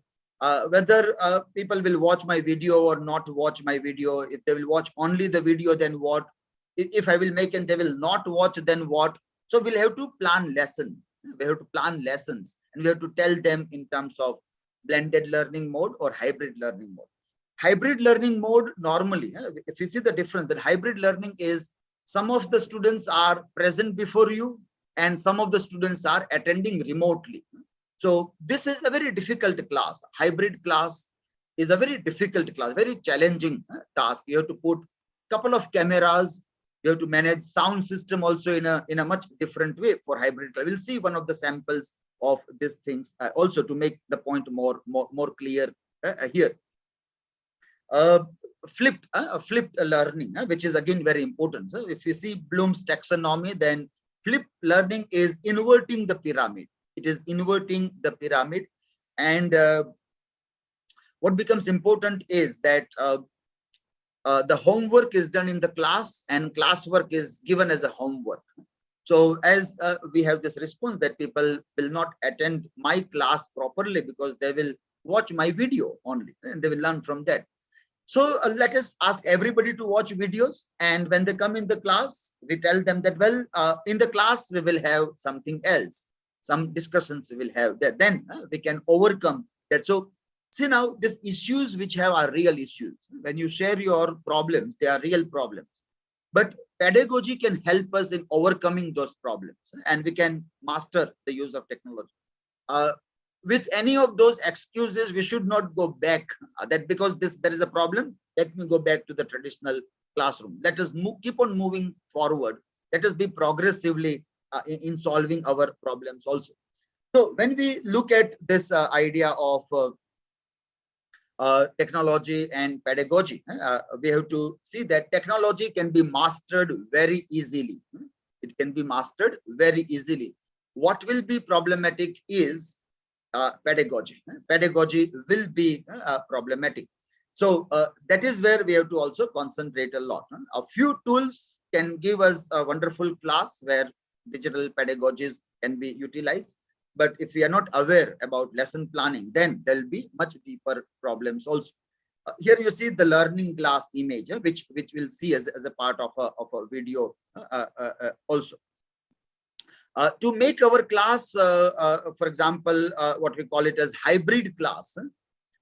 whether people will watch my video or not watch my video, if they will watch only the video, then what? If I will make and they will not watch, then what? So we'll have to plan lesson. We have to plan lessons, and we have to tell them in terms of blended learning mode or hybrid learning mode. Hybrid learning mode, normally, if you see the difference, that hybrid learning is some of the students are present before you and some of the students are attending remotely. So this is a very difficult class. Hybrid class is a very difficult class, very challenging task. You have to put a couple of cameras. You have to manage sound system also in a much different way for hybrid. We'll see one of the samples of these things also to make the point more clear here. Flipped learning, which is again very important. So if you see Bloom's taxonomy, then flipped learning is inverting the pyramid. It is inverting the pyramid. And what becomes important is that the homework is done in the class and classwork is given as a homework. So as we have this response that people will not attend my class properly because they will watch my video only and they will learn from that. So let us ask everybody to watch videos, and when they come in the class, we tell them that, well, in the class, we will have something else, some discussions we will have that, then we can overcome that. So see, now these issues which are real issues. When you share your problems, they are real problems. But pedagogy can help us in overcoming those problems, and we can master the use of technology. With any of those excuses, we should not go back. That because there is a problem, let me go back to the traditional classroom. Let us keep on moving forward. Let us be progressively in solving our problems also. So when we look at this idea of technology and pedagogy, we have to see that technology can be mastered very easily. It can be mastered very easily. What will be problematic is pedagogy. Pedagogy will be problematic. So that is where we have to also concentrate a lot. A few tools can give us a wonderful class where digital pedagogies can be utilized. But if we are not aware about lesson planning, then there will be much deeper problems also. Here you see the learning glass image, which we'll see as a part of a video also. To make our class, for example, what we call it as hybrid class,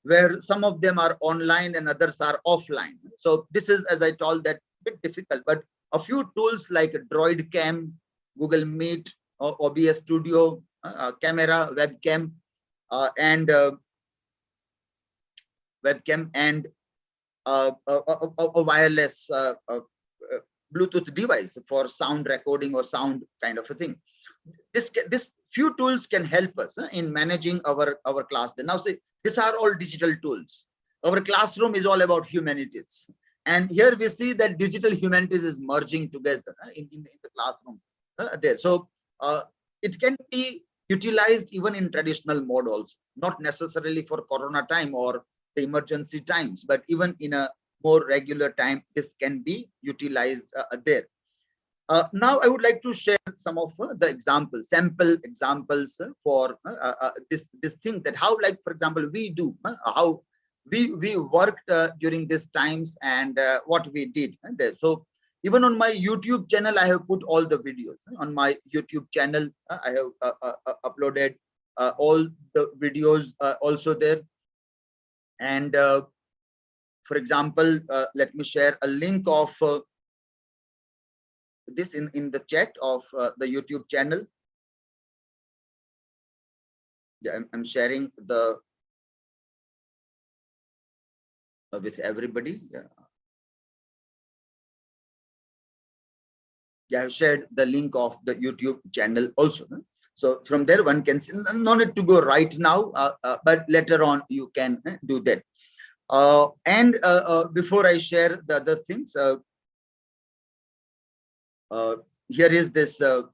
where some of them are online and others are offline. So this is, as I told, that bit difficult, but a few tools like Droid Cam, Google Meet, OBS Studio, camera, webcam, and a wireless Bluetooth device for sound recording or sound kind of a thing. This few tools can help us in managing our class. Now, say these are all digital tools. Our classroom is all about humanities, and here we see that digital humanities is merging together in the classroom there. So it can be utilized even in traditional mode also, not necessarily for Corona time or the emergency times, but even in a more regular time, this can be utilized there. Now, I would like to share some of the examples, sample examples for this thing, that how, like, for example, we do, how we worked during these times, and what we did there. So even on my YouTube channel, I have put all the videos. On my YouTube channel, I have uploaded all the videos also there. And for example, let me share a link of this in the chat of the YouTube channel. Yeah, I'm sharing the with everybody. Yeah, I've shared the link of the YouTube channel also. So from there one can see, no need to go right now, but later on you can do that. And before I share the other things, here is this the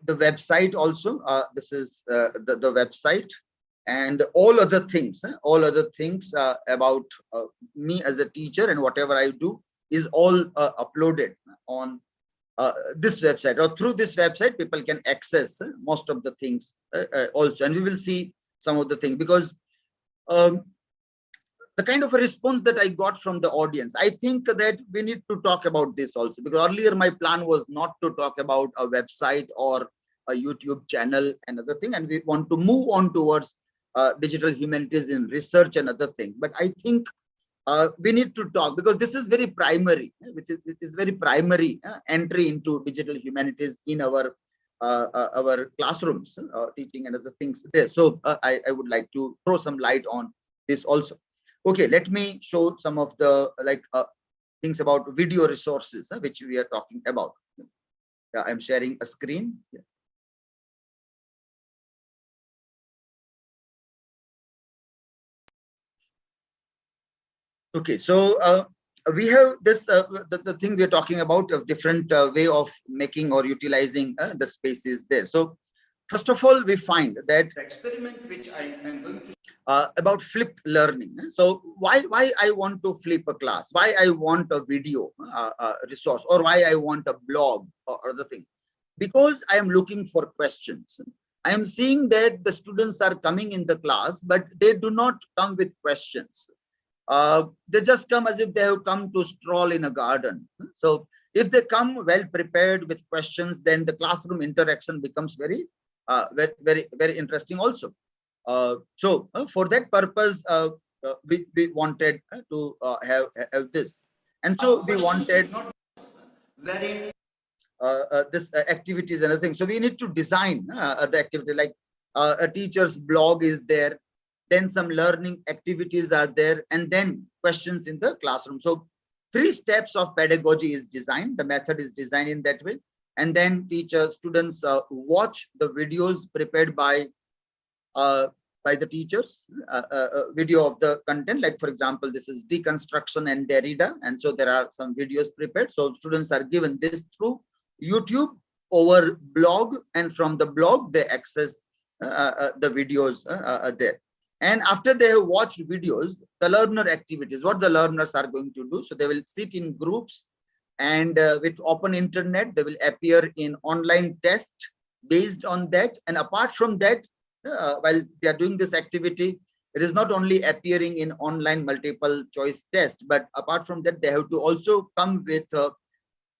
website also. This is the website, and all other things about me as a teacher and whatever I do is all uploaded on this website, or through this website people can access most of the things also, and we will see some of the things, because the kind of a response that I got from the audience, I think that we need to talk about this also, because earlier my plan was not to talk about a website or a YouTube channel and other thing, and we want to move on towards digital humanities in research and other things. But I think we need to talk, because this is very primary, which is very primary entry into digital humanities in our classrooms, teaching and other things there. So I would like to throw some light on this also. Okay, let me show some of the things about video resources which we are talking about. I'm sharing a screen. Okay, so we have this the thing we are talking about, a different way of making or utilizing the spaces there. So first of all, we find that the experiment which I am going to about flipped learning. So why I want to flip a class, why I want a video resource, or why I want a blog or other thing, because I am looking for questions. I am seeing that the students are coming in the class, but they do not come with questions. They just come as if they have come to stroll in a garden. So if they come well prepared with questions, then the classroom interaction becomes very interesting also. So for that purpose, we wanted to have this. And so we wanted this activities and other things. So we need to design the activity, like a teacher's blog is there, then some learning activities are there, and then questions in the classroom. So 3 steps of pedagogy is designed. The method is designed in that way. And then teachers, students watch the videos prepared by the teachers, video of the content. Like, for example, this is deconstruction and Derrida. And so there are some videos prepared. So students are given this through YouTube over blog, and from the blog, they access the videos there. And after they have watched videos, the learner activities, what the learners are going to do. So they will sit in groups, and with open internet, they will appear in online test based on that. And apart from that, while they are doing this activity, it is not only appearing in online multiple choice test, but apart from that, they have to also come with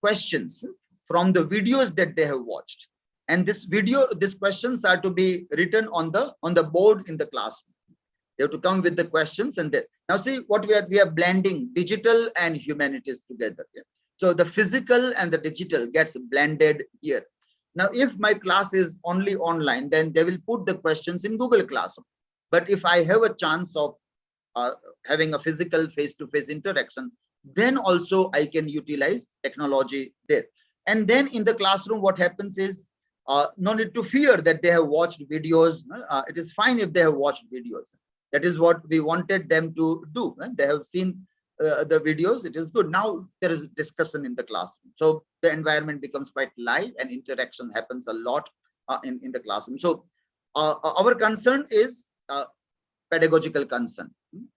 questions from the videos that they have watched. And these questions are to be written on the board in the classroom. They have to come with the questions. And now see what we are blending digital and humanities together. Yeah? So the physical and the digital gets blended here. Now, if my class is only online, then they will put the questions in Google Classroom. But if I have a chance of having a physical face-to-face interaction, then also I can utilize technology there. And then in the classroom, what happens is no need to fear that they have watched videos. It is fine if they have watched videos. That is what we wanted them to do. They have seen the videos. It is good. Now there is discussion in the classroom. So the environment becomes quite live and interaction happens a lot in the classroom. So our concern is pedagogical concern.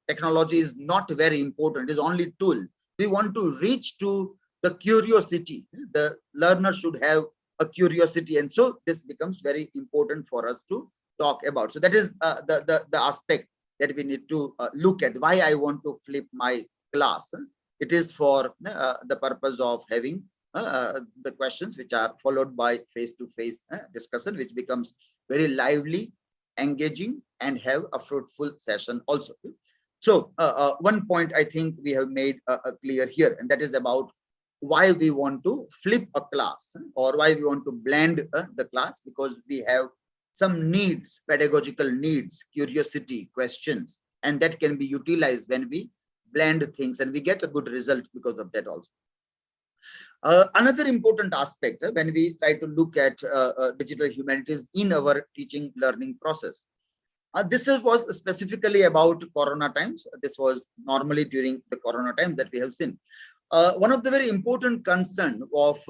Technology is not very important. It is only tool. We want to reach to the curiosity. The learner should have a curiosity. And so this becomes very important for us to talk about. So that is the aspect that we need to look at. Why I want to flip my class. It is for the purpose of having the questions which are followed by face-to-face discussion, which becomes very lively, engaging, and have a fruitful session also. So one point I think we have made clear here, and that is about why we want to flip a class, or why we want to blend the class, because we have some needs, pedagogical needs, curiosity, questions, and that can be utilized when we blend things, and we get a good result because of that also. Another important aspect when we try to look at digital humanities in our teaching learning process. This was specifically about Corona times. This was normally during the Corona time that we have seen. One of the very important concern of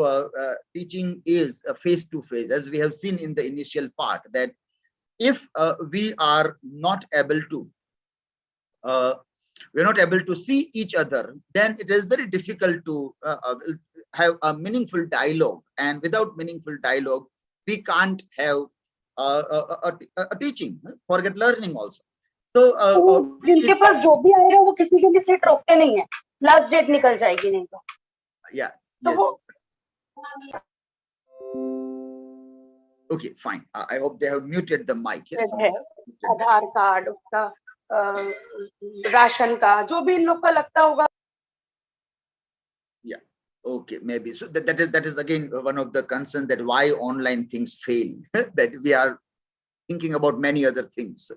teaching is face-to-face, as we have seen in the initial part, that if we are not able to see each other, then it is very difficult to have a meaningful dialogue. And without meaningful dialogue, we can't have a teaching. Forget learning also. So जिनके पास जो भी आएगा वो किसी के लिए seat रोकते नहीं है, लास्ट डेट निकल जाएगी नहीं तो. Yeah. Yes. Okay, fine. I hope they have muted the mic. Yes. Aadhaar card, उसका राशन का, जो भी इन लोग का लगता होगा. Yeah. Okay, maybe. So that is again one of the concerns, that why online things fail. That we are thinking about many other things.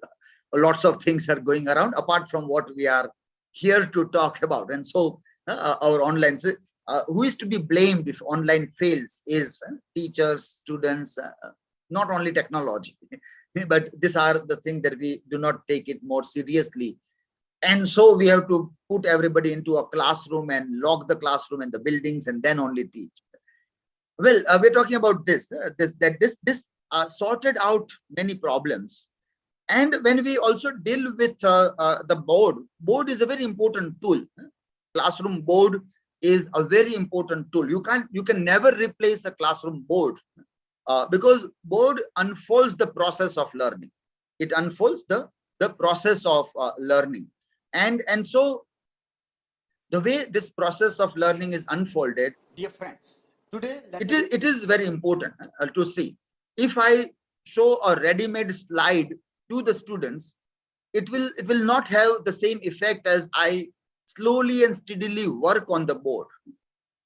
Lots of things are going around apart from what we are here to talk about. And so our online, who is to be blamed if online fails is teachers, students, not only technology. But these are the things that we do not take it more seriously. And so we have to put everybody into a classroom and lock the classroom and the buildings and then only teach. Well, we're talking about this sorted out many problems. And when we also deal with the board is a very important tool. Classroom board is a very important tool. You can never replace a classroom board because board unfolds the process of learning. It unfolds the process of learning. And so the way this process of learning is unfolded, dear friends, today it is very important to see. If I show a ready-made slide to the students, it will not have the same effect as I slowly and steadily work on the board.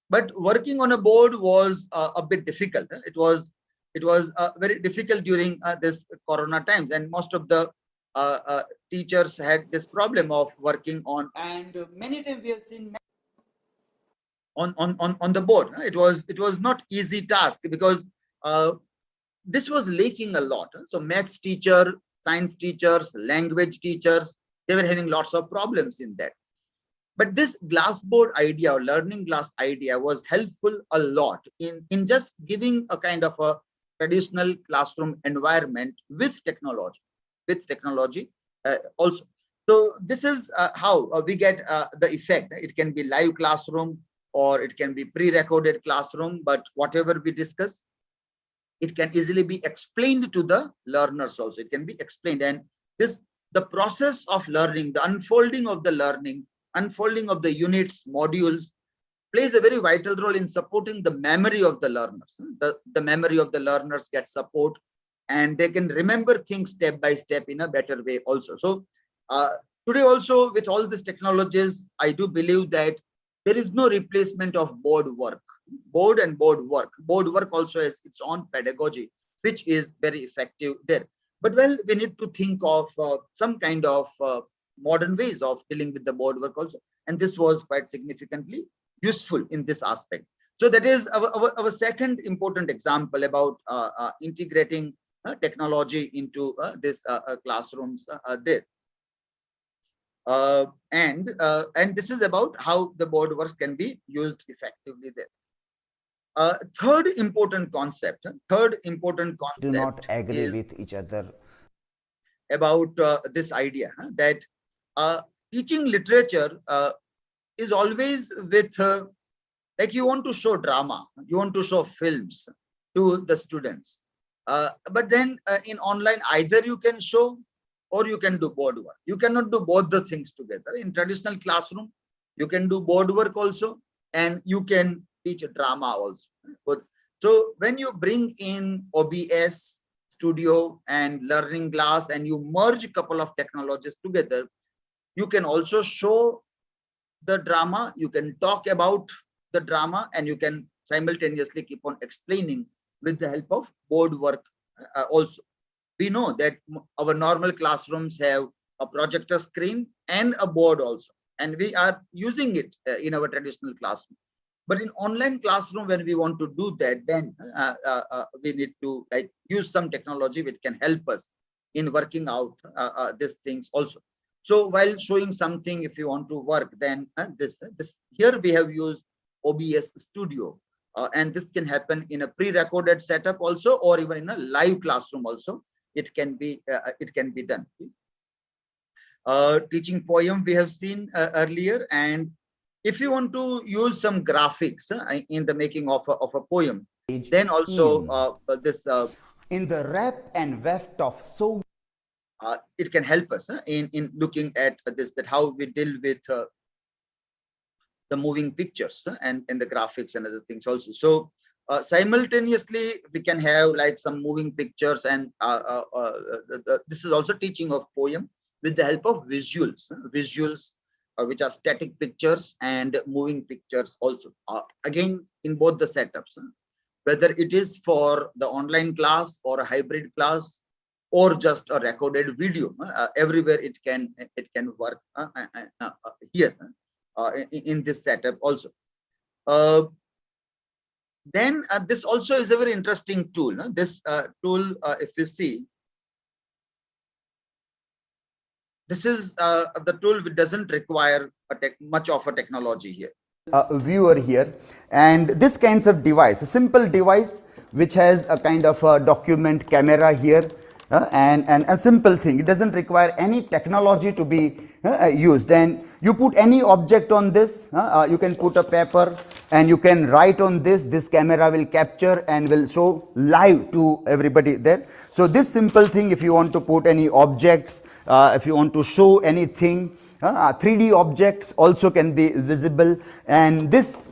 But working on a board was a bit difficult. It was very difficult during this Corona times, and most of the teachers had this problem of working on, and many times we have seen on the board. It was not easy task because this was lacking a lot. So maths teacher, science teachers, language teachers, they were having lots of problems in that. But this glassboard idea or learning glass idea was helpful a lot in just giving a kind of a traditional classroom environment with technology also. So this is how we get the effect. It can be live classroom or it can be pre-recorded classroom, but whatever we discuss, it can easily be explained to the learners also. It can be explained, and the process of learning, the unfolding of the learning, unfolding of the units, modules, plays a very vital role in supporting the memory of the learners. The memory of the learners gets support, and they can remember things step by step in a better way also. So today also, with all these technologies, I do believe that there is no replacement of board work. Board work also has its own pedagogy, which is very effective there. But well, we need to think of some kind of modern ways of dealing with the board work also, and this was quite significantly useful in this aspect. So that is our second important example about integrating technology into this classrooms there. And this is about how the board work can be used effectively there. Third important concept Do not agree is with each other. about this idea that teaching literature is always with like you want to show drama, you want to show films to the students, but then in online either you can show or you can do board work. You cannot do both the things together. In traditional classroom, you can do board work also, and you can teach drama also. So when you bring in OBS studio and learning glass and you merge a couple of technologies together, you can also show the drama, you can talk about the drama, and you can simultaneously keep on explaining with the help of board work also. We know that our normal classrooms have a projector screen and a board also, and we are using it in our traditional classroom. But in online classroom, when we want to do that, then we need to use some technology which can help us in working out these things also. So while showing something, if you want to work, then this here we have used OBS Studio, and this can happen in a pre-recorded setup also, or even in a live classroom also. It can be done. Teaching poem we have seen earlier, and if you want to use some graphics in the making of a poem, then also this in the rap and weft of so it can help us in looking at this, that how we deal with the moving pictures and the graphics and other things also. So simultaneously we can have like some moving pictures, and this is also teaching of poem with the help of visuals which are static pictures and moving pictures also, again in both the setups, whether it is for the online class or a hybrid class or just a recorded video, everywhere it can work here in this setup also. Then this also is a very interesting tool. This tool, if you see, this is the tool which doesn't require much of a technology here. a viewer here, and this kinds of device, a simple device which has a kind of a document camera here, and a simple thing. It doesn't require any technology to be used, and you put any object on this, you can put a paper and you can write on this camera will capture and will show live to everybody there. So this simple thing, if you want to put any objects, if you want to show anything, 3D objects also can be visible, and this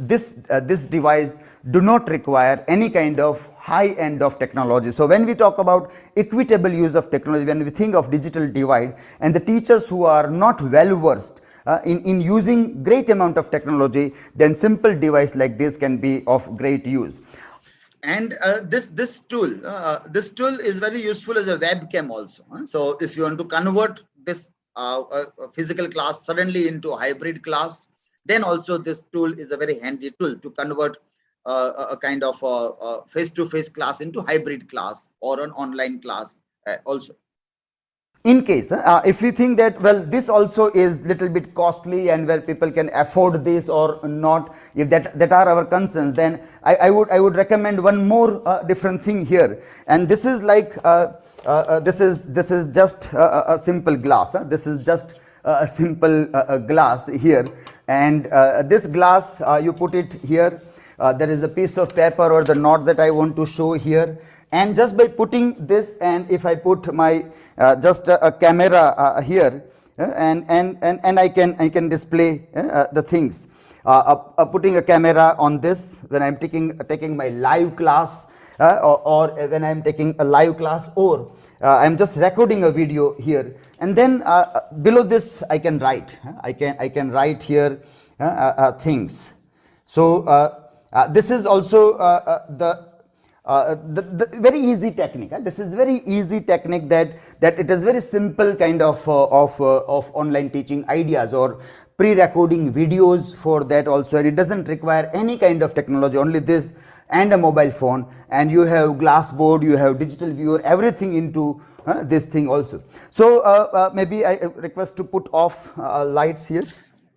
device do not require any kind of high end of technology. So when we talk about equitable use of technology, when we think of digital divide, and the teachers who are not well versed in using great amount of technology, then simple device like this can be of great use. And this tool is very useful as a webcam also. So if you want to convert this physical class suddenly into a hybrid class, then also this tool is a very handy tool to convert a kind of face-to-face class into hybrid class or an online class also. In case if we think that, well, this also is little bit costly and where people can afford this or not, if that are our concerns, then I would recommend one more different thing here. And this is like this is just a simple glass. This is just a simple glass here, and this glass you put it here. There is a piece of paper or the knot that I want to show here, and just by putting this, and if I put my just a camera here, and I can display the things. Putting a camera on this when I'm taking my live class, or when I'm taking a live class, or I'm just recording a video here, and then below this I can write. I can write here things. So this is also the very easy technique. This is very easy technique that it is very simple kind of online teaching ideas, or pre-recording videos for that also, and it doesn't require any kind of technology, only this and a mobile phone, and you have glass board, you have digital viewer, everything into this thing also. So maybe I request to put off lights here.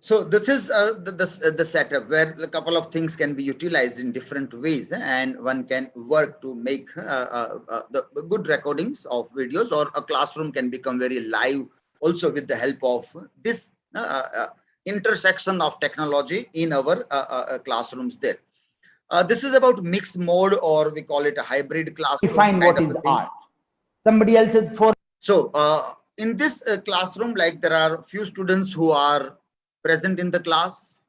So this is the setup where a couple of things can be utilized in different ways, and one can work to make the good recordings of videos, or a classroom can become very live also with the help of this intersection of technology in our classrooms there. This is about mixed mode, or we call it a hybrid classroom. Define what is art. Somebody else is for. So in this classroom, like there are few students who are present in the class,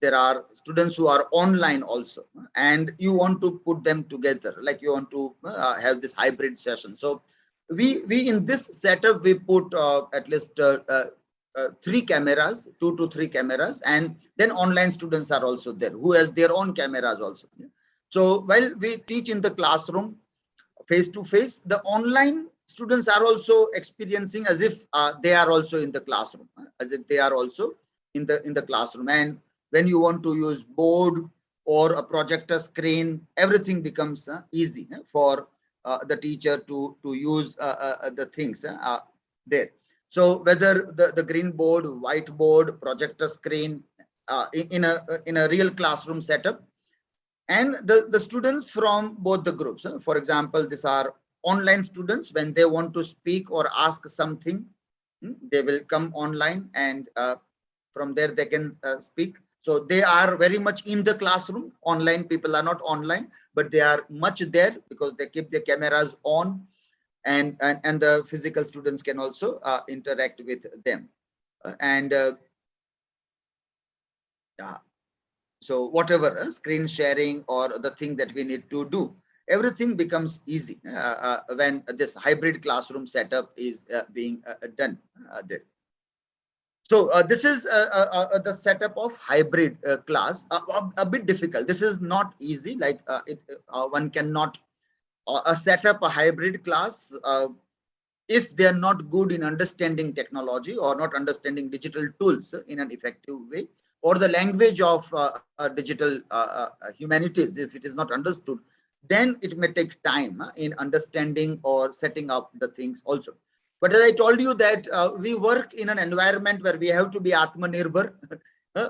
there are students who are online also, and you want to put them together, like you want to have this hybrid session. So we in this setup we put at least 3 cameras, 2 to 3 cameras, and then online students are also there who has their own cameras also. So while we teach in the classroom face to face, the online students are also experiencing as if they are also in the classroom, as if they are also in the classroom. And when you want to use board or a projector screen, everything becomes easy for the teacher to use the things there. So whether the green board, white board, projector screen, in a real classroom setup, and the students from both the groups. For example, these are online students. When they want to speak or ask something, they will come online, and from there they can speak. So they are very much in the classroom. Online people are not online, but they are much there because they keep their cameras on, and the physical students can also interact with them. So whatever screen sharing or the thing that we need to do, everything becomes easy when this hybrid classroom setup is being done there. So this is the setup of hybrid class, a bit difficult. This is not easy, like one cannot set up a hybrid class if they are not good in understanding technology or not understanding digital tools in an effective way, or the language of digital humanities, if it is not understood, then it may take time in understanding or setting up the things also. But as I told you that we work in an environment where we have to be Atmanirbhar.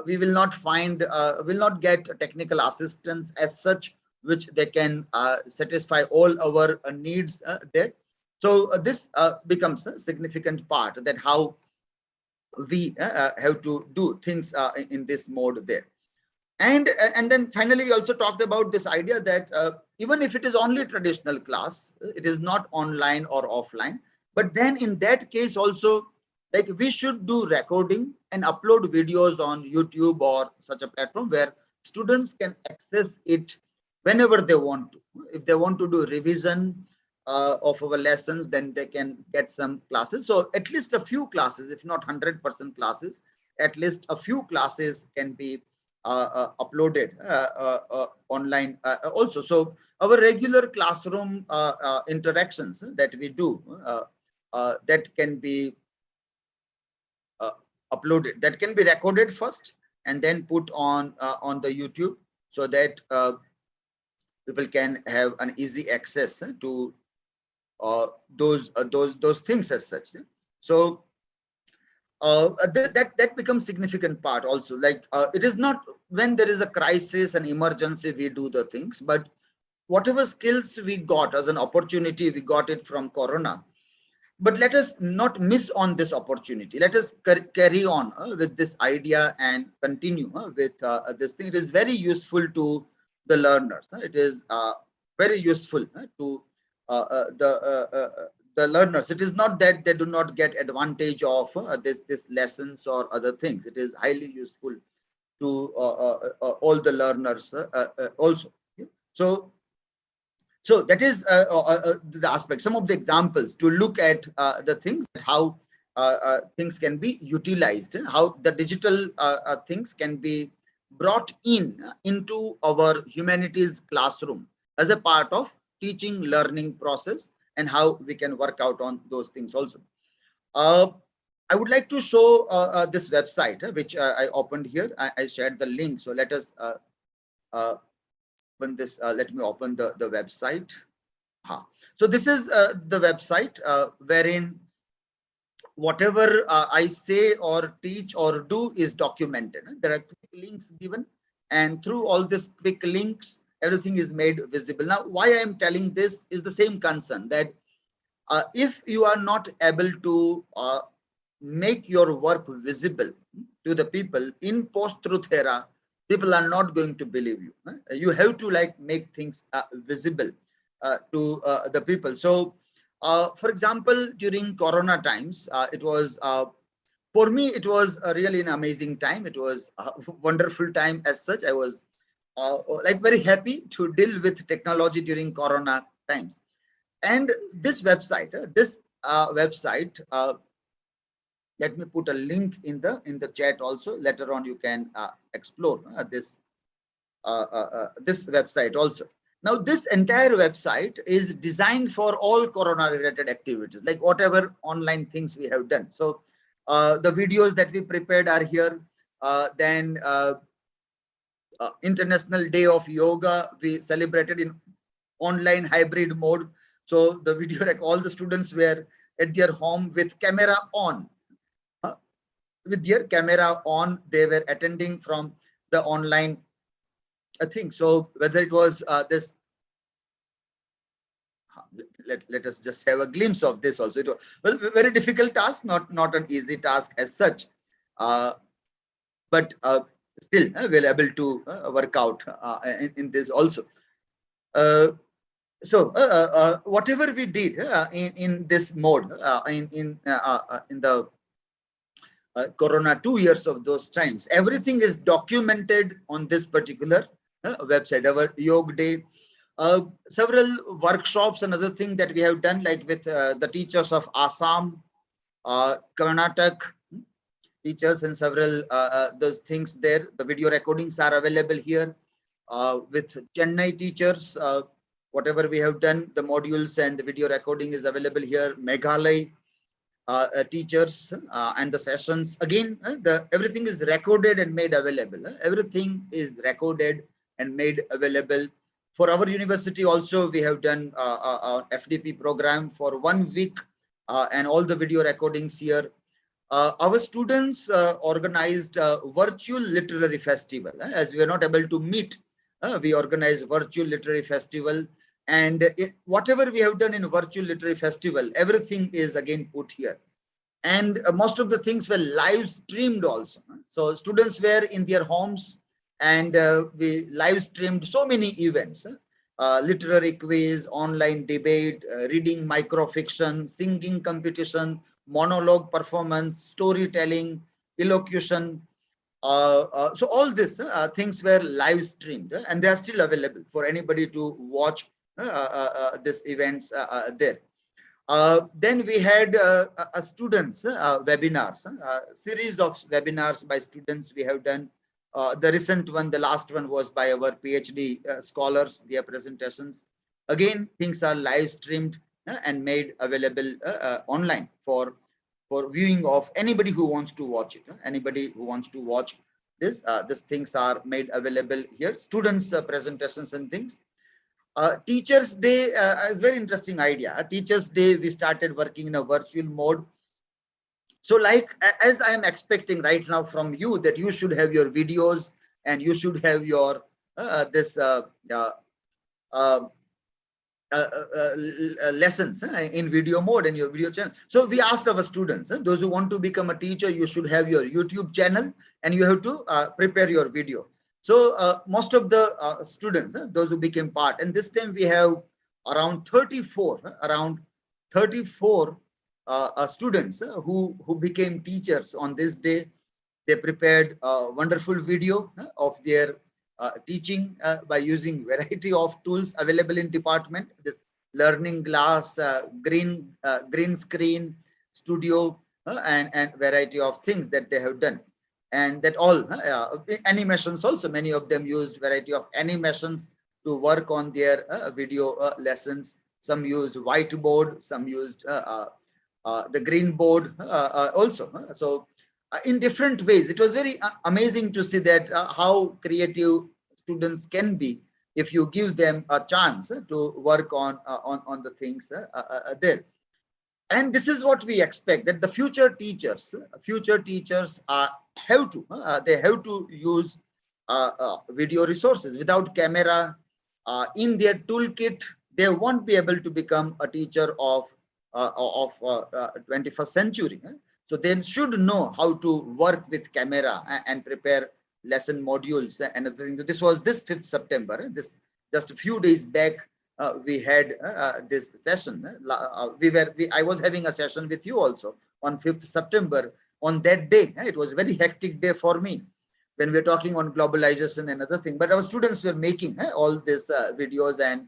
We will not find, will not get technical assistance as such, which they can satisfy all our needs there. So this becomes a significant part, that how we have to do things in this mode there. And then finally, we also talked about this idea that even if it is only traditional class, it is not online or offline, but then in that case also, like we should do recording and upload videos on YouTube or such a platform where students can access it whenever they want to. If they want to do revision of our lessons, then they can get some classes. So at least a few classes, if not 100% classes, at least a few classes can be uploaded online also. So our regular classroom interactions that we do, that can be uploaded, that can be recorded first and then put on the YouTube, so that people can have an easy access to those things as such. So that becomes significant part also. Like it is not when there is a crisis and emergency we do the things, but whatever skills we got as an opportunity, we got it from Corona. But let us not miss on this opportunity. Let us carry on with this idea and continue with this thing. It is very useful to the learners. It is very useful to the learners. It is not that they do not get advantage of this lessons or other things. It is highly useful to all the learners also. So that is the aspect, some of the examples to look at the things, how things can be utilized, how the digital things can be brought into our humanities classroom as a part of teaching learning process, and how we can work out on those things also. I would like to show this website, which I opened here. I shared the link. So let us open this. Let me open the website. So this is the website wherein whatever I say or teach or do is documented. There are quick links given, and through all these quick links, everything is made visible. Now, why I am telling this is the same concern, that if you are not able to make your work visible to the people in post-truth era, people are not going to believe you. You have to like make things visible to the people. So, for example, during Corona times, it was for me, it was really an amazing time. It was a wonderful time as such. I was like very happy to deal with technology during Corona times. And this website, let me put a link in the chat also. Later on, you can explore this website also. Now, this entire website is designed for all Corona-related activities, like whatever online things we have done. So, the videos that we prepared are here. Then, International Day of Yoga, we celebrated in online hybrid mode. So, the video, like all the students were at their home with camera on. With their camera on, they were attending from the online thing. So whether it was this, let us just have a glimpse of this also. It was, well, very difficult task, not an easy task as such, but still we're able to work out in this also. So whatever we did in this mode, in the Corona 2 years of those times, everything is documented on this particular website. Our Yoga Day, several workshops and other things that we have done, like with the teachers of Assam, Karnataka teachers, and several those things there. The video recordings are available here. With Chennai teachers, whatever we have done, the modules and the video recording is available here. Meghalaya teachers and the sessions, again everything is recorded and made available. Everything is recorded and made available. For our university also, we have done FDP program for 1 week, and all the video recordings here. Our students organized a virtual literary festival. As we are not able to meet, we organized virtual literary festival. And whatever we have done in virtual literary festival, everything is again put here. And most of the things were live streamed also. So students were in their homes, and we live streamed so many events. Literary quiz, online debate, reading microfiction, singing competition, monologue performance, storytelling, elocution, So all this things were live streamed and they are still available for anybody to watch this events there. Then we had students webinars, series of webinars by students we have done. The recent one, the last one was by our PhD scholars, their presentations. Again, things are live streamed and made available online for viewing of anybody who wants to watch it. Anybody who wants to watch this, these things are made available here. Students' presentations and things. Teachers' Day is very interesting idea. Teachers' Day, we started working in a virtual mode. So like, as I am expecting right now from you that you should have your videos and you should have your lessons in video mode and your video channel. So we asked our students, those who want to become a teacher, you should have your YouTube channel and you have to prepare your video. So most of the students, those who became part, and this time we have around 34 students who became teachers on this day. They prepared a wonderful video of their teaching by using variety of tools available in department. This learning glass, green screen, studio, and variety of things that they have done. And that all animations also, many of them used variety of animations to work on their video lessons. Some used whiteboard, some used the green board also. So in different ways, it was very amazing to see that how creative students can be if you give them a chance to work on the things there. And this is what we expect, that the future teachers have to use video resources. Without camera in their toolkit, they won't be able to become a teacher of 21st century. So they should know how to work with camera and prepare lesson modules and other things. This was this 5th September. This just a few days back we had this session. I was having a session with you also on 5th September. On that day, it was a very hectic day for me when we were talking on globalization and other thing. But our students were making all these videos and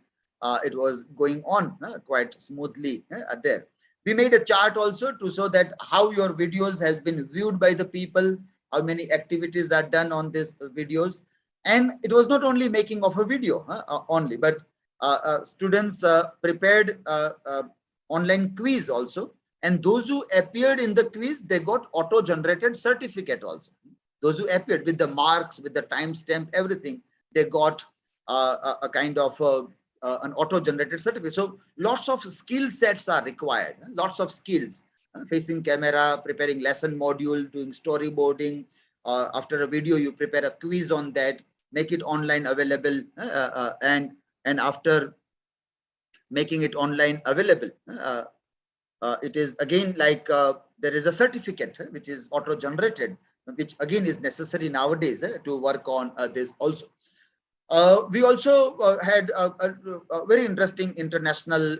it was going on quite smoothly there. We made a chart also to show that how your videos has been viewed by the people, how many activities are done on these videos. And it was not only making of a video only, but students prepared online quiz also. And those who appeared in the quiz, they got auto-generated certificate also. Those who appeared with the marks, with the timestamp, everything, they got a kind of an auto-generated certificate. So lots of skill sets are required, lots of skills, facing camera, preparing lesson module, doing storyboarding. After a video, you prepare a quiz on that, make it online available, and after making it online available, it is again like there is a certificate which is auto-generated, which again is necessary nowadays to work on this also. We also had a very interesting international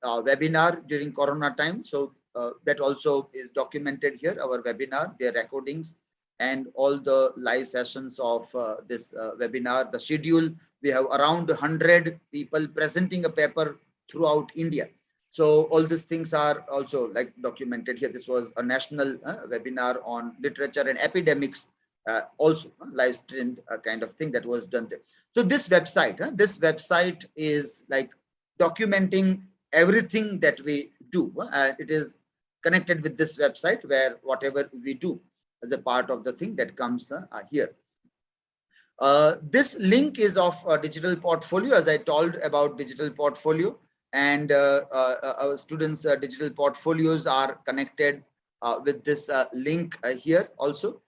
webinar during Corona time. So that also is documented here, our webinar, their recordings, and all the live sessions of this webinar. The schedule, we have around 100 people presenting a paper throughout India. So all these things are also like documented here. This was a national webinar on literature and epidemics, also live streamed kind of thing that was done there. So this website is like documenting everything that we do. It is connected with this website where whatever we do as a part of the thing that comes here. This link is of digital portfolio, as I told about digital portfolio, and our students' digital portfolios are connected with this link here also.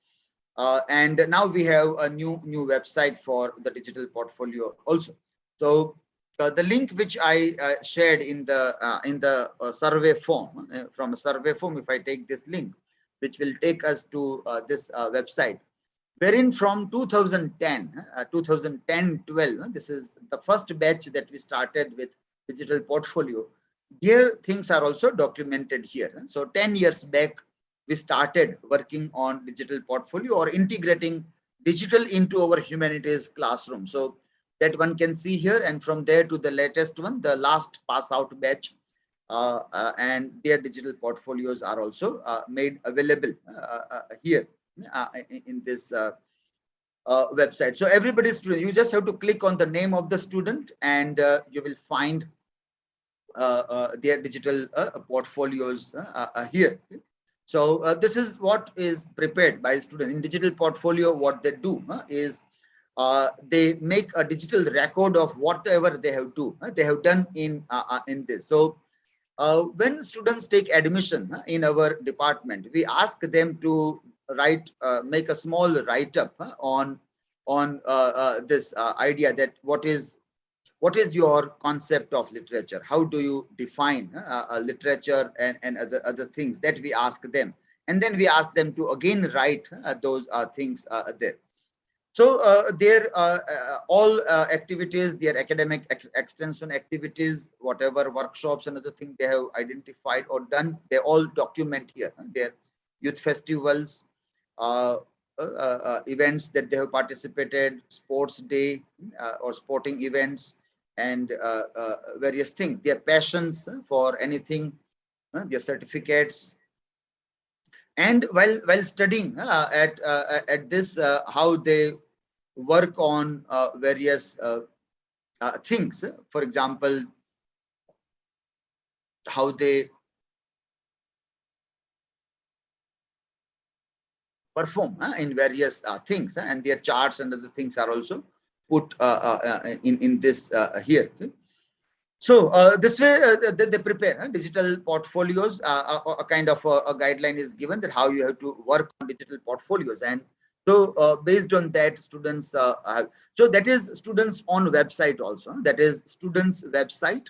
And now we have a new website for the digital portfolio also. So the link which I shared in the survey form, from a survey form, if I take this link, which will take us to this website, wherein from 2010-12, this is the first batch that we started with digital portfolio. Here things are also documented here. So 10 years back, we started working on digital portfolio or integrating digital into our humanities classroom. So that one can see here, and from there to the latest one, the last pass out batch, and their digital portfolios are also made available here in this website. So everybody's student, you just have to click on the name of the student, and you will find their digital portfolios here. So this is what is prepared by students in digital portfolio. What they do is they make a digital record of whatever they have done in this. So when students take admission in our department, we ask them to write, make a small write-up on this idea that what is your concept of literature? How do you define literature and other things that we ask them? And then we ask them to again write those things there. So their all activities, their academic extension activities, whatever workshops and other things they have identified or done, they all document here. Their youth festivals, events that they have participated, sports day or sporting events, and various things, their passions for anything, their certificates. And while studying at this, how they work on various things, for example, how they perform in various things, and their charts and other things are also put in this here. So this way they prepare digital portfolios. A kind of a guideline is given that how you have to work on digital portfolios, and so based on that, students have. So that is students' own website also. That is students' website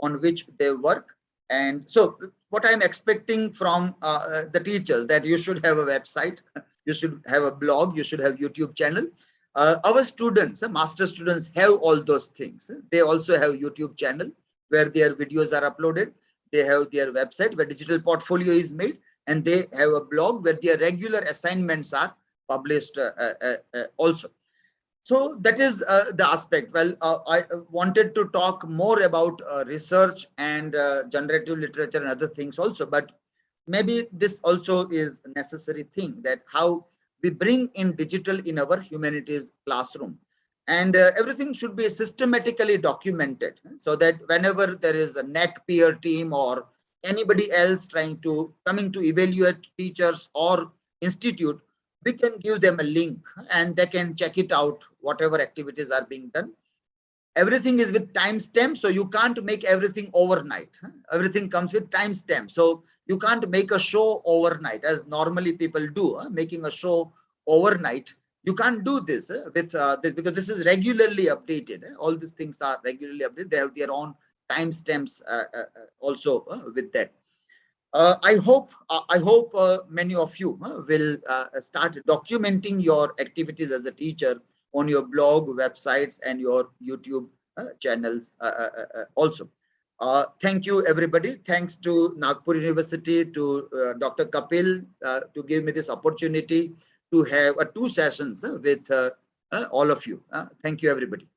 on which they work. And so what I'm expecting from the teachers, that you should have a website, you should have a blog, you should have YouTube channel. Our students, master students, have all those things. They also have YouTube channel where their videos are uploaded. They have their website where digital portfolio is made, and they have a blog where their regular assignments are published also. So that is the aspect. Well, I wanted to talk more about research and generative literature and other things also, but maybe this also is a necessary thing, that how we bring in digital in our humanities classroom, and everything should be systematically documented, so that whenever there is a NEC peer team or anybody else coming to evaluate teachers or institute, we can give them a link and they can check it out, whatever activities are being done. Everything is with timestamp, so you can't make everything overnight. Everything comes with timestamp, so you can't make a show overnight as normally people do, making a show overnight. You can't do this with this, because this is regularly updated. All these things are regularly updated. They have their own timestamps also with that. I hope many of you will start documenting your activities as a teacher on your blog, websites, and your YouTube channels also. Thank you, everybody. Thanks to Nagpur University, to Dr. Kapil to give me this opportunity to have 2 sessions with all of you. Thank you, everybody.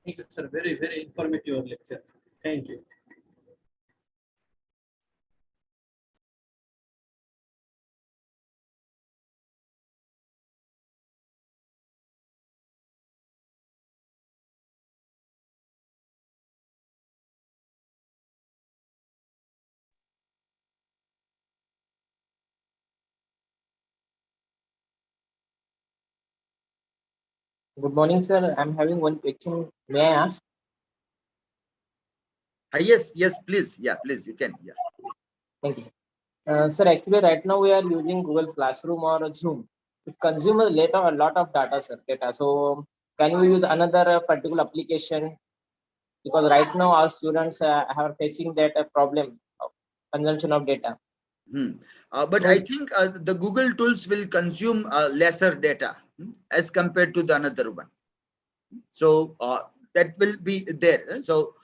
Thank you, sir. Very, very informative lecture. Thank you. Good morning, sir. I'm having one question. May I ask? Yes, please. Yeah, please, you can. Yeah. Thank you. Sir, actually, right now we are using Google Classroom or Zoom. It consumes a lot of data, sir. So, can we use another particular application? Because right now our students are facing that problem of consumption of data. But So I think the Google tools will consume lesser data as compared to the another one. So that will be there. So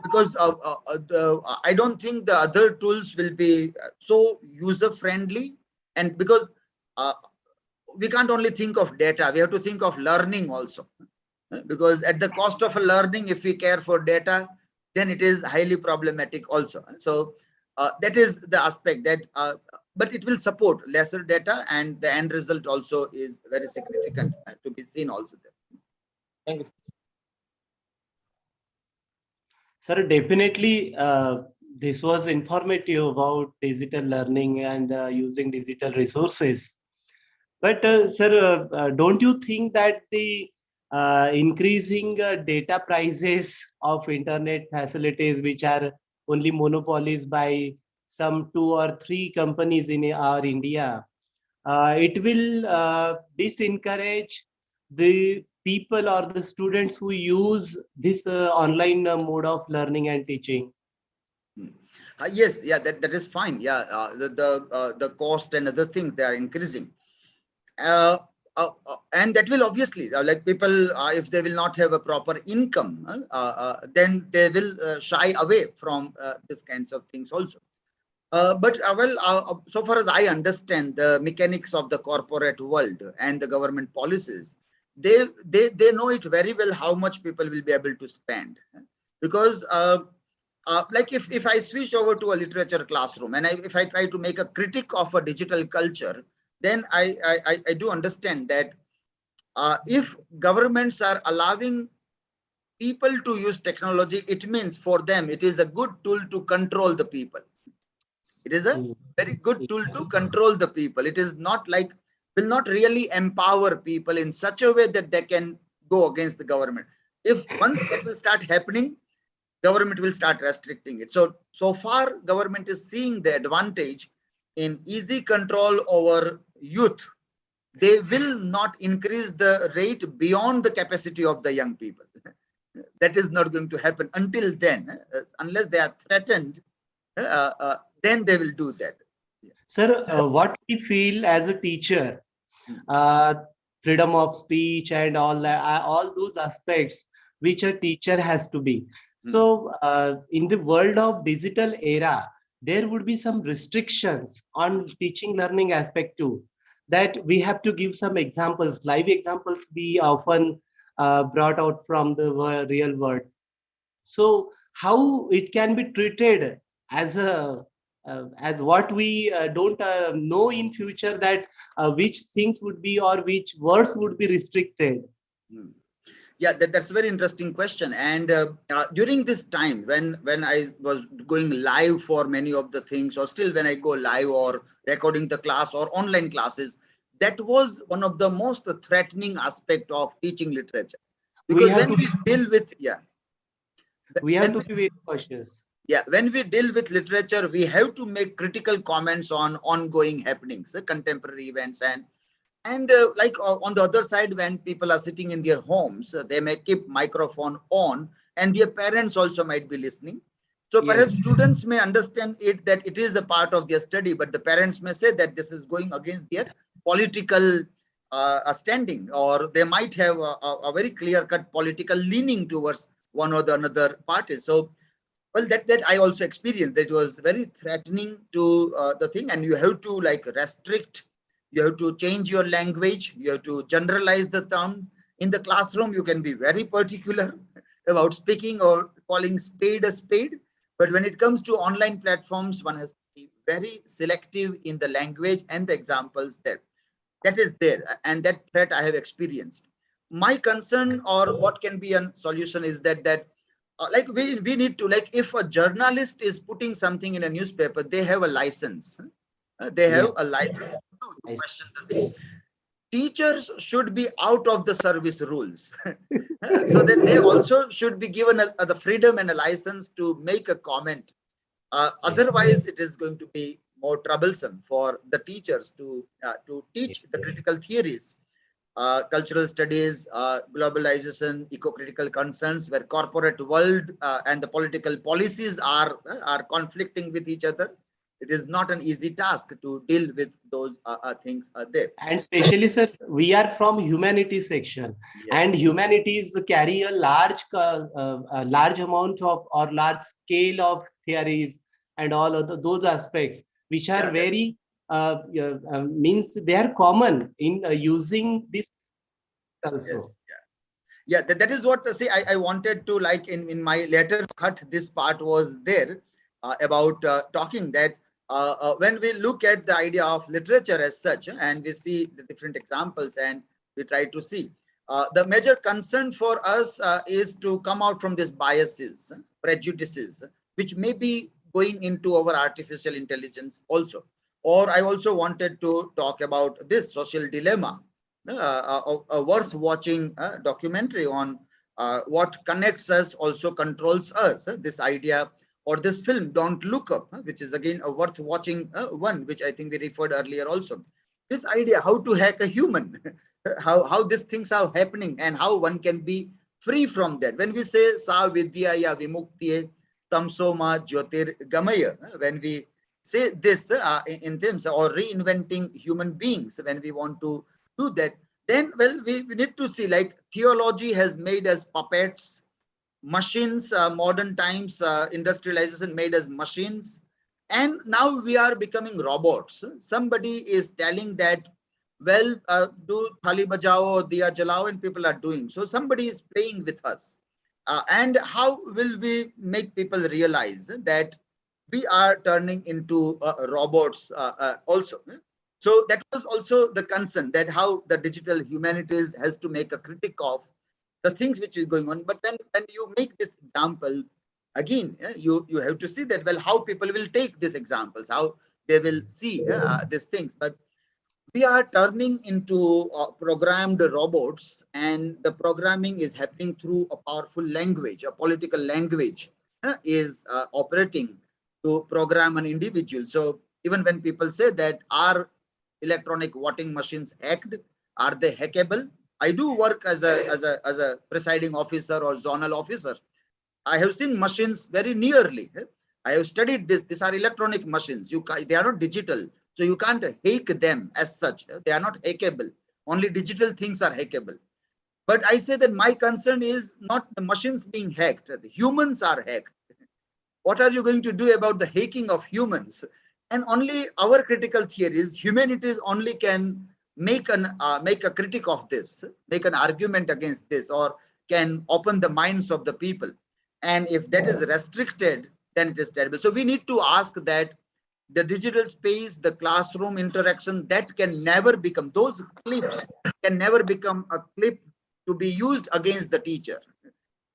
because I don't think the other tools will be so user friendly, and because we can't only think of data, we have to think of learning also. Because at the cost of a learning, if we care for data, then it is highly problematic also. So that is the aspect that, but it will support lesser data, and the end result also is very significant to be seen also there. Thank you. Sir, definitely, this was informative about digital learning and using digital resources. But sir, don't you think that the increasing data prices of internet facilities, which are only monopolies by some 2 or 3 companies in our India, it will disencourage the people or the students who use this online mode of learning and teaching? Yes, yeah, that is fine. Yeah, the cost and other things, they are increasing. And that will obviously, like people, if they will not have a proper income, then they will shy away from this kinds of things also. But so far as I understand the mechanics of the corporate world and the government policies, they know it very well how much people will be able to spend, because like if I switch over to a literature classroom, and if I try to make a critique of a digital culture, then I do understand that if governments are allowing people to use technology, it means for them it is a good tool to control the people. It is a very good tool to control the people. It is not like, will not really empower people in such a way that they can go against the government. If once that will start happening, government will start restricting it. So far, government is seeing the advantage in easy control over youth. They will not increase the rate beyond the capacity of the young people. That is not going to happen until then, unless they are threatened. Then they will do that. Sir, what we feel as a teacher, uh, freedom of speech and all that, all those aspects which a teacher has to be. So, in the world of digital era, there would be some restrictions on teaching learning aspect too. That we have to give some examples, live examples we often brought out from the real world. So how it can be treated as a as what we don't know in future, that which things would be or which words would be restricted? Yeah, that's a very interesting question. And during this time, when I was going live for many of the things, or still when I go live or recording the class or online classes, that was one of the most threatening aspect of teaching literature. Because when we deal with, we have to be very cautious. Yeah, when we deal with literature, we have to make critical comments on ongoing happenings, contemporary events, and like on the other side, when people are sitting in their homes, they may keep microphone on, and their parents also might be listening. So perhaps students may understand it that it is a part of their study, but the parents may say that this is going against their political standing, or they might have a very clear-cut political leaning towards one or the another party. So, well, that I also experienced. That was very threatening to the thing, and you have to like restrict. You have to change your language. You have to generalize the term. In the classroom, you can be very particular about speaking or calling spade a spade. But when it comes to online platforms, one has to be very selective in the language and the examples there. That is there, and that threat I have experienced. My concern, or what can be a solution, is that like we need to, like, if a journalist is putting something in a newspaper, they have a license. They have a license to question the thing. Teachers should be out of the service rules. So that they also should be given the freedom and a license to make a comment. Otherwise, it is going to be more troublesome for the teachers to teach the critical theories, cultural studies, globalization, eco-critical concerns, where corporate world and the political policies are conflicting with each other. It is not an easy task to deal with those things there. And especially, sir, we are from humanities section, and humanities carry a large amount of or large scale of theories and all of those aspects, which are very means they are common in using this also. Yeah, that is what say I wanted to, like, in my letter cut, this part was there about talking that when we look at the idea of literature as such, and we see the different examples and we try to see the major concern for us is to come out from these biases, prejudices, which may be going into our artificial intelligence also. Or I also wanted to talk about this social dilemma, a worth watching documentary on what connects us also controls us. This idea, or this film, Don't Look Up, which is again a worth watching one, which I think we referred earlier also. This idea, how to hack a human, how these things are happening and how one can be free from that. When we say Sa Vidya ya Vimuktiye Tamsoma Jyotir Gamaya, when we say this in terms or reinventing human beings, when we want to do that, then well, we need to see, like, theology has made us puppets, machines, modern times, industrialization made us machines, and now we are becoming robots. Somebody is telling that, well, do thali bajao, diya jalao, and people are doing. So somebody is playing with us. And how will we make people realize that we are turning into robots also? So that was also the concern, that how the digital humanities has to make a critic of the things which is going on. But when you make this example, again, you have to see that, well, how people will take these examples, how they will see these things. But we are turning into programmed robots, and the programming is happening through a powerful language, a political language is operating to program an individual. So even when people say that, are electronic voting machines hacked, are they hackable? I do work as a presiding officer or zonal officer. I have seen machines very nearly. I have studied this. These are electronic machines. They are not digital, so you can't hack them as such. They are not hackable. Only digital things are hackable. But I say that my concern is not the machines being hacked. The humans are hacked. What are you going to do about the hacking of humans? And only our critical theories, humanities only can make a critic of this, make an argument against this, or can open the minds of the people. And if that is restricted, then it is terrible. So we need to ask that the digital space, the classroom interaction, that can never become, those clips can never become a clip to be used against the teacher.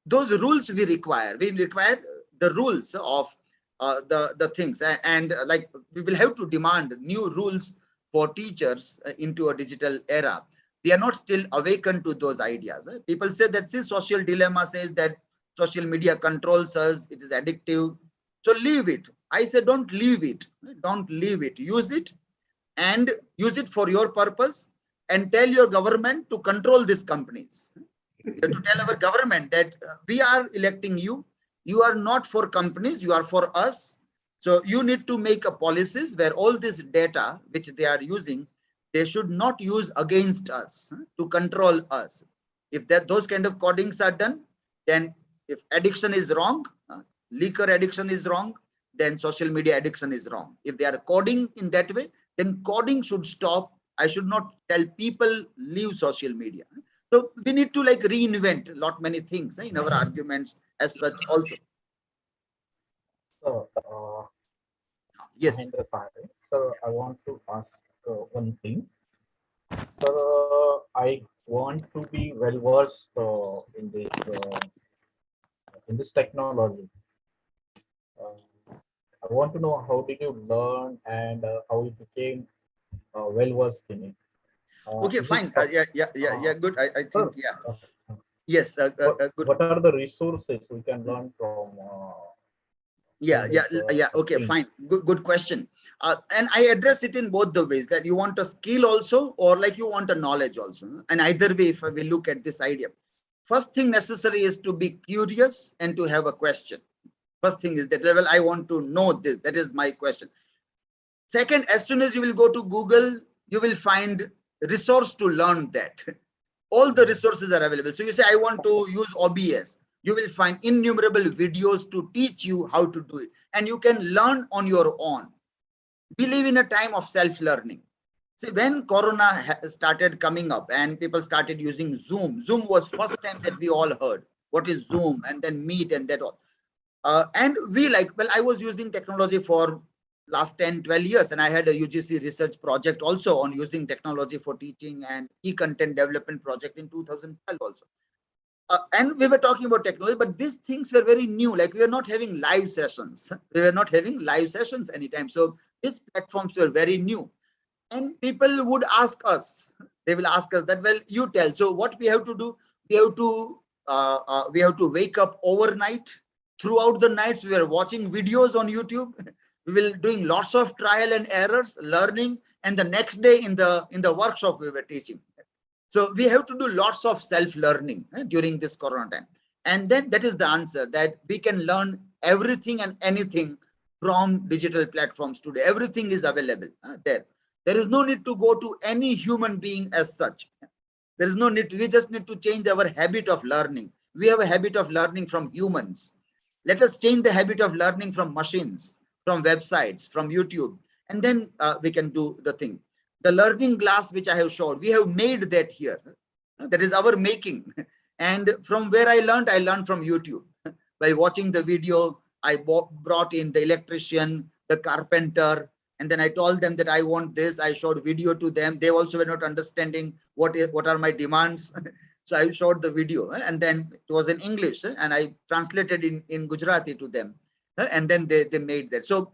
Those rules we require the rules of the things, and like we will have to demand new rules for teachers into a digital era. We are not still awakened to those ideas. People say that, see, social dilemma says that social media controls us, it is addictive, so leave it. I say, don't leave it, don't leave it, use it, and use it for your purpose, and tell your government to control these companies. You have to tell our government that we are electing you. You are not for companies, you are for us. So you need to make a policies where all this data which they are using, they should not use against us to control us. If those kind of codings are done, then if addiction is wrong, liquor addiction is wrong, then social media addiction is wrong. If they are coding in that way, then coding should stop. I should not tell people leave social media. So we need to, like, reinvent a lot many things in our arguments as such also. So, yes. Mahendra Sare, so I want to ask one thing. So I want to be well versed in this technology. I want to know, how did you learn, and how you became well versed in it. Okay, fine. Yeah, good. I think, yeah. Yes, good. What are the resources we can learn from? Yeah. Okay, fine. Good question. And I address it in both the ways, that you want a skill also, or like you want a knowledge also. And either way, if we look at this idea, first thing necessary is to be curious and to have a question. First thing is that, well, I want to know this. That is my question. Second, as soon as you will go to Google, you will find resource to learn that. All the resources are available. So you say, I want to use OBS. You will find innumerable videos to teach you how to do it. And you can learn on your own. We live in a time of self-learning. See, when Corona started coming up and people started using Zoom, Zoom was first time that we all heard what is Zoom, and then Meet and that all. And we well, I was using technology for last 10, 12 years, and I had a UGC research project also on using technology for teaching and e-content development project in 2012 also. And we were talking about technology, but these things were very new. Like, we were not having live sessions. We were not having live sessions anytime. So these platforms were very new. And people would ask us, they will ask us that, well, you tell. So what we have to do, we have to wake up overnight. Throughout the nights, we were watching videos on YouTube. We will doing lots of trial and errors, learning, and the next day in the workshop we were teaching. So we have to do lots of self-learning during this Corona time. And then that is the answer, that we can learn everything and anything from digital platforms today. Everything is available there. There is no need to go to any human being as such. There is no need. We just need to change our habit of learning. We have a habit of learning from humans. Let us change the habit of learning from machines, from websites, from YouTube, and then we can do the thing. The learning glass which I have showed, we have made that here. That is our making. And from where I learned from YouTube. By watching the video, I brought in the electrician, the carpenter, and then I told them that I want this. I showed video to them. They also were not understanding what are my demands. So I showed the video, and then it was in English, and I translated in Gujarati to them. And then they made that. So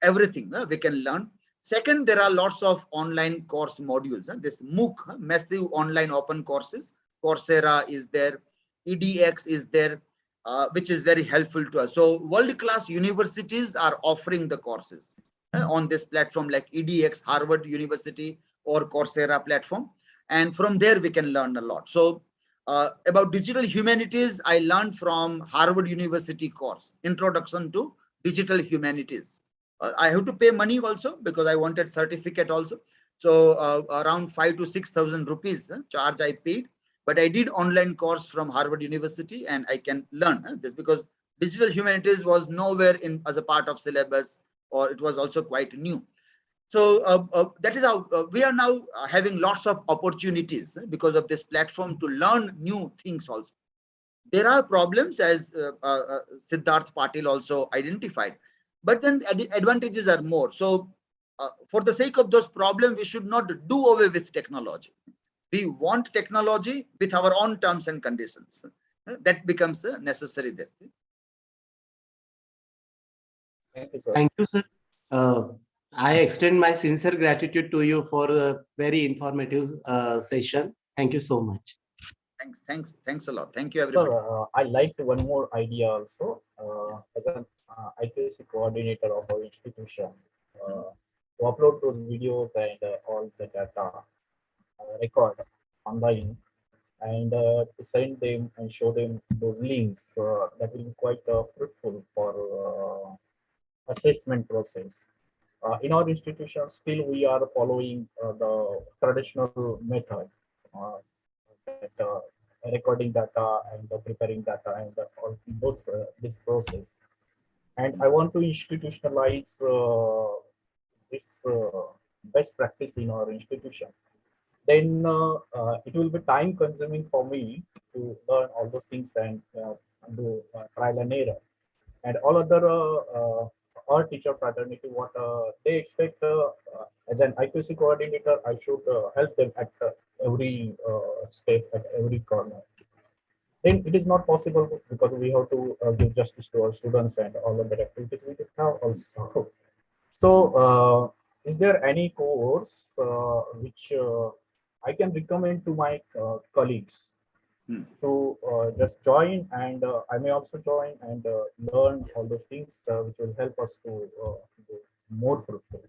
everything we can learn. Second, there are lots of online course modules. This MOOC, massive online open courses. Coursera is there. EDX is there, which is very helpful to us. So world-class universities are offering the courses on this platform, like EDX, Harvard University, or Coursera platform. And from there, we can learn a lot. So about digital humanities, I learned from Harvard University course, Introduction to Digital Humanities. I have to pay money also because I wanted certificate also. So around 5,000 to 6,000 rupees charge I paid. But I did online course from Harvard University, and I can learn this because digital humanities was nowhere in as a part of syllabus, or it was also quite new. So that is how we are now having lots of opportunities because of this platform to learn new things also. There are problems, as Siddharth Patil also identified, but then advantages are more. So for the sake of those problems, we should not do away with technology. We want technology with our own terms and conditions. That becomes necessary there. Thank you, sir. Thank you, sir. I extend my sincere gratitude to you for a very informative session. Thank you so much. Thanks a lot. Thank you, everybody. Sir, I liked one more idea also. As an IQAC coordinator of our institution, to upload those videos and all the data record online, and to send them and show them those links, that will be quite fruitful for assessment process. In our institution, still we are following the traditional method, that recording data and preparing data and all both this process. And I want to institutionalize this best practice in our institution. Then it will be time consuming for me to learn all those things and do trial and error. And all other our teacher fraternity, what they expect as an IQC coordinator, I should help them at every step, at every corner. Then it is not possible because we have to give justice to our students and all other activities we have also. So is there any course which I can recommend to my colleagues to just join, and I may also join and learn all those things which will help us to do more fruitful.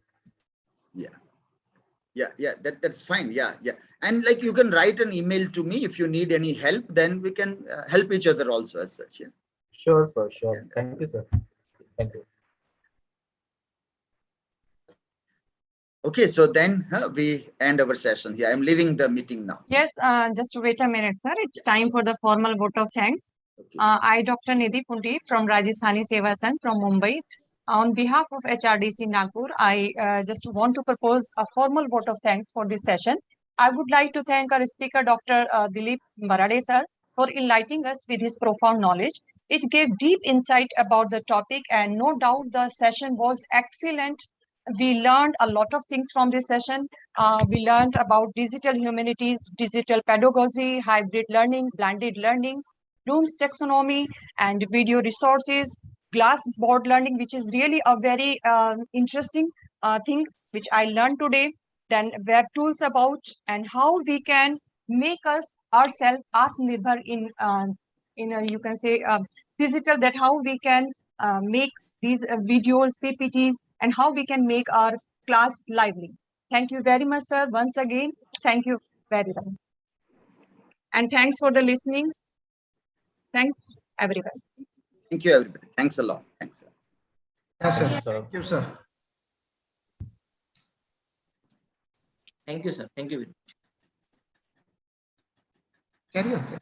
Yeah, that's fine. Yeah. And like, you can write an email to me if you need any help, then we can help each other also as such. Yeah. Sure, sir. Sure. Thank you, sir. Thank you. Okay, so then we end our session here. I'm leaving the meeting now. Yes, just wait a minute, sir. It's time for the formal vote of thanks. Okay. I, Dr. Nidhi Pundi from Rajasthani Seva Sangh from Mumbai. On behalf of HRDC Nagpur, I just want to propose a formal vote of thanks for this session. I would like to thank our speaker, Dr. Dilip Barad, sir, for enlightening us with his profound knowledge. It gave deep insight about the topic, and no doubt the session was excellent. We learned a lot of things from this session. We learned about digital humanities, digital pedagogy, hybrid learning, blended learning, Bloom's taxonomy, and video resources, glassboard learning, which is really a very interesting thing which I learned today. Then web tools about and how we can make us ourselves Atmanirbhar in a, you can say digital, that how we can make these videos, PPTs, and how we can make our class lively. Thank you very much, sir. Once again, thank you very much. And thanks for the listening. Thanks, everyone. Thank you, everybody. Thanks a lot. Thanks, sir. Yes, sir. Thank you, sir. Thank you, sir. Thank you, sir. Thank you. Carry on.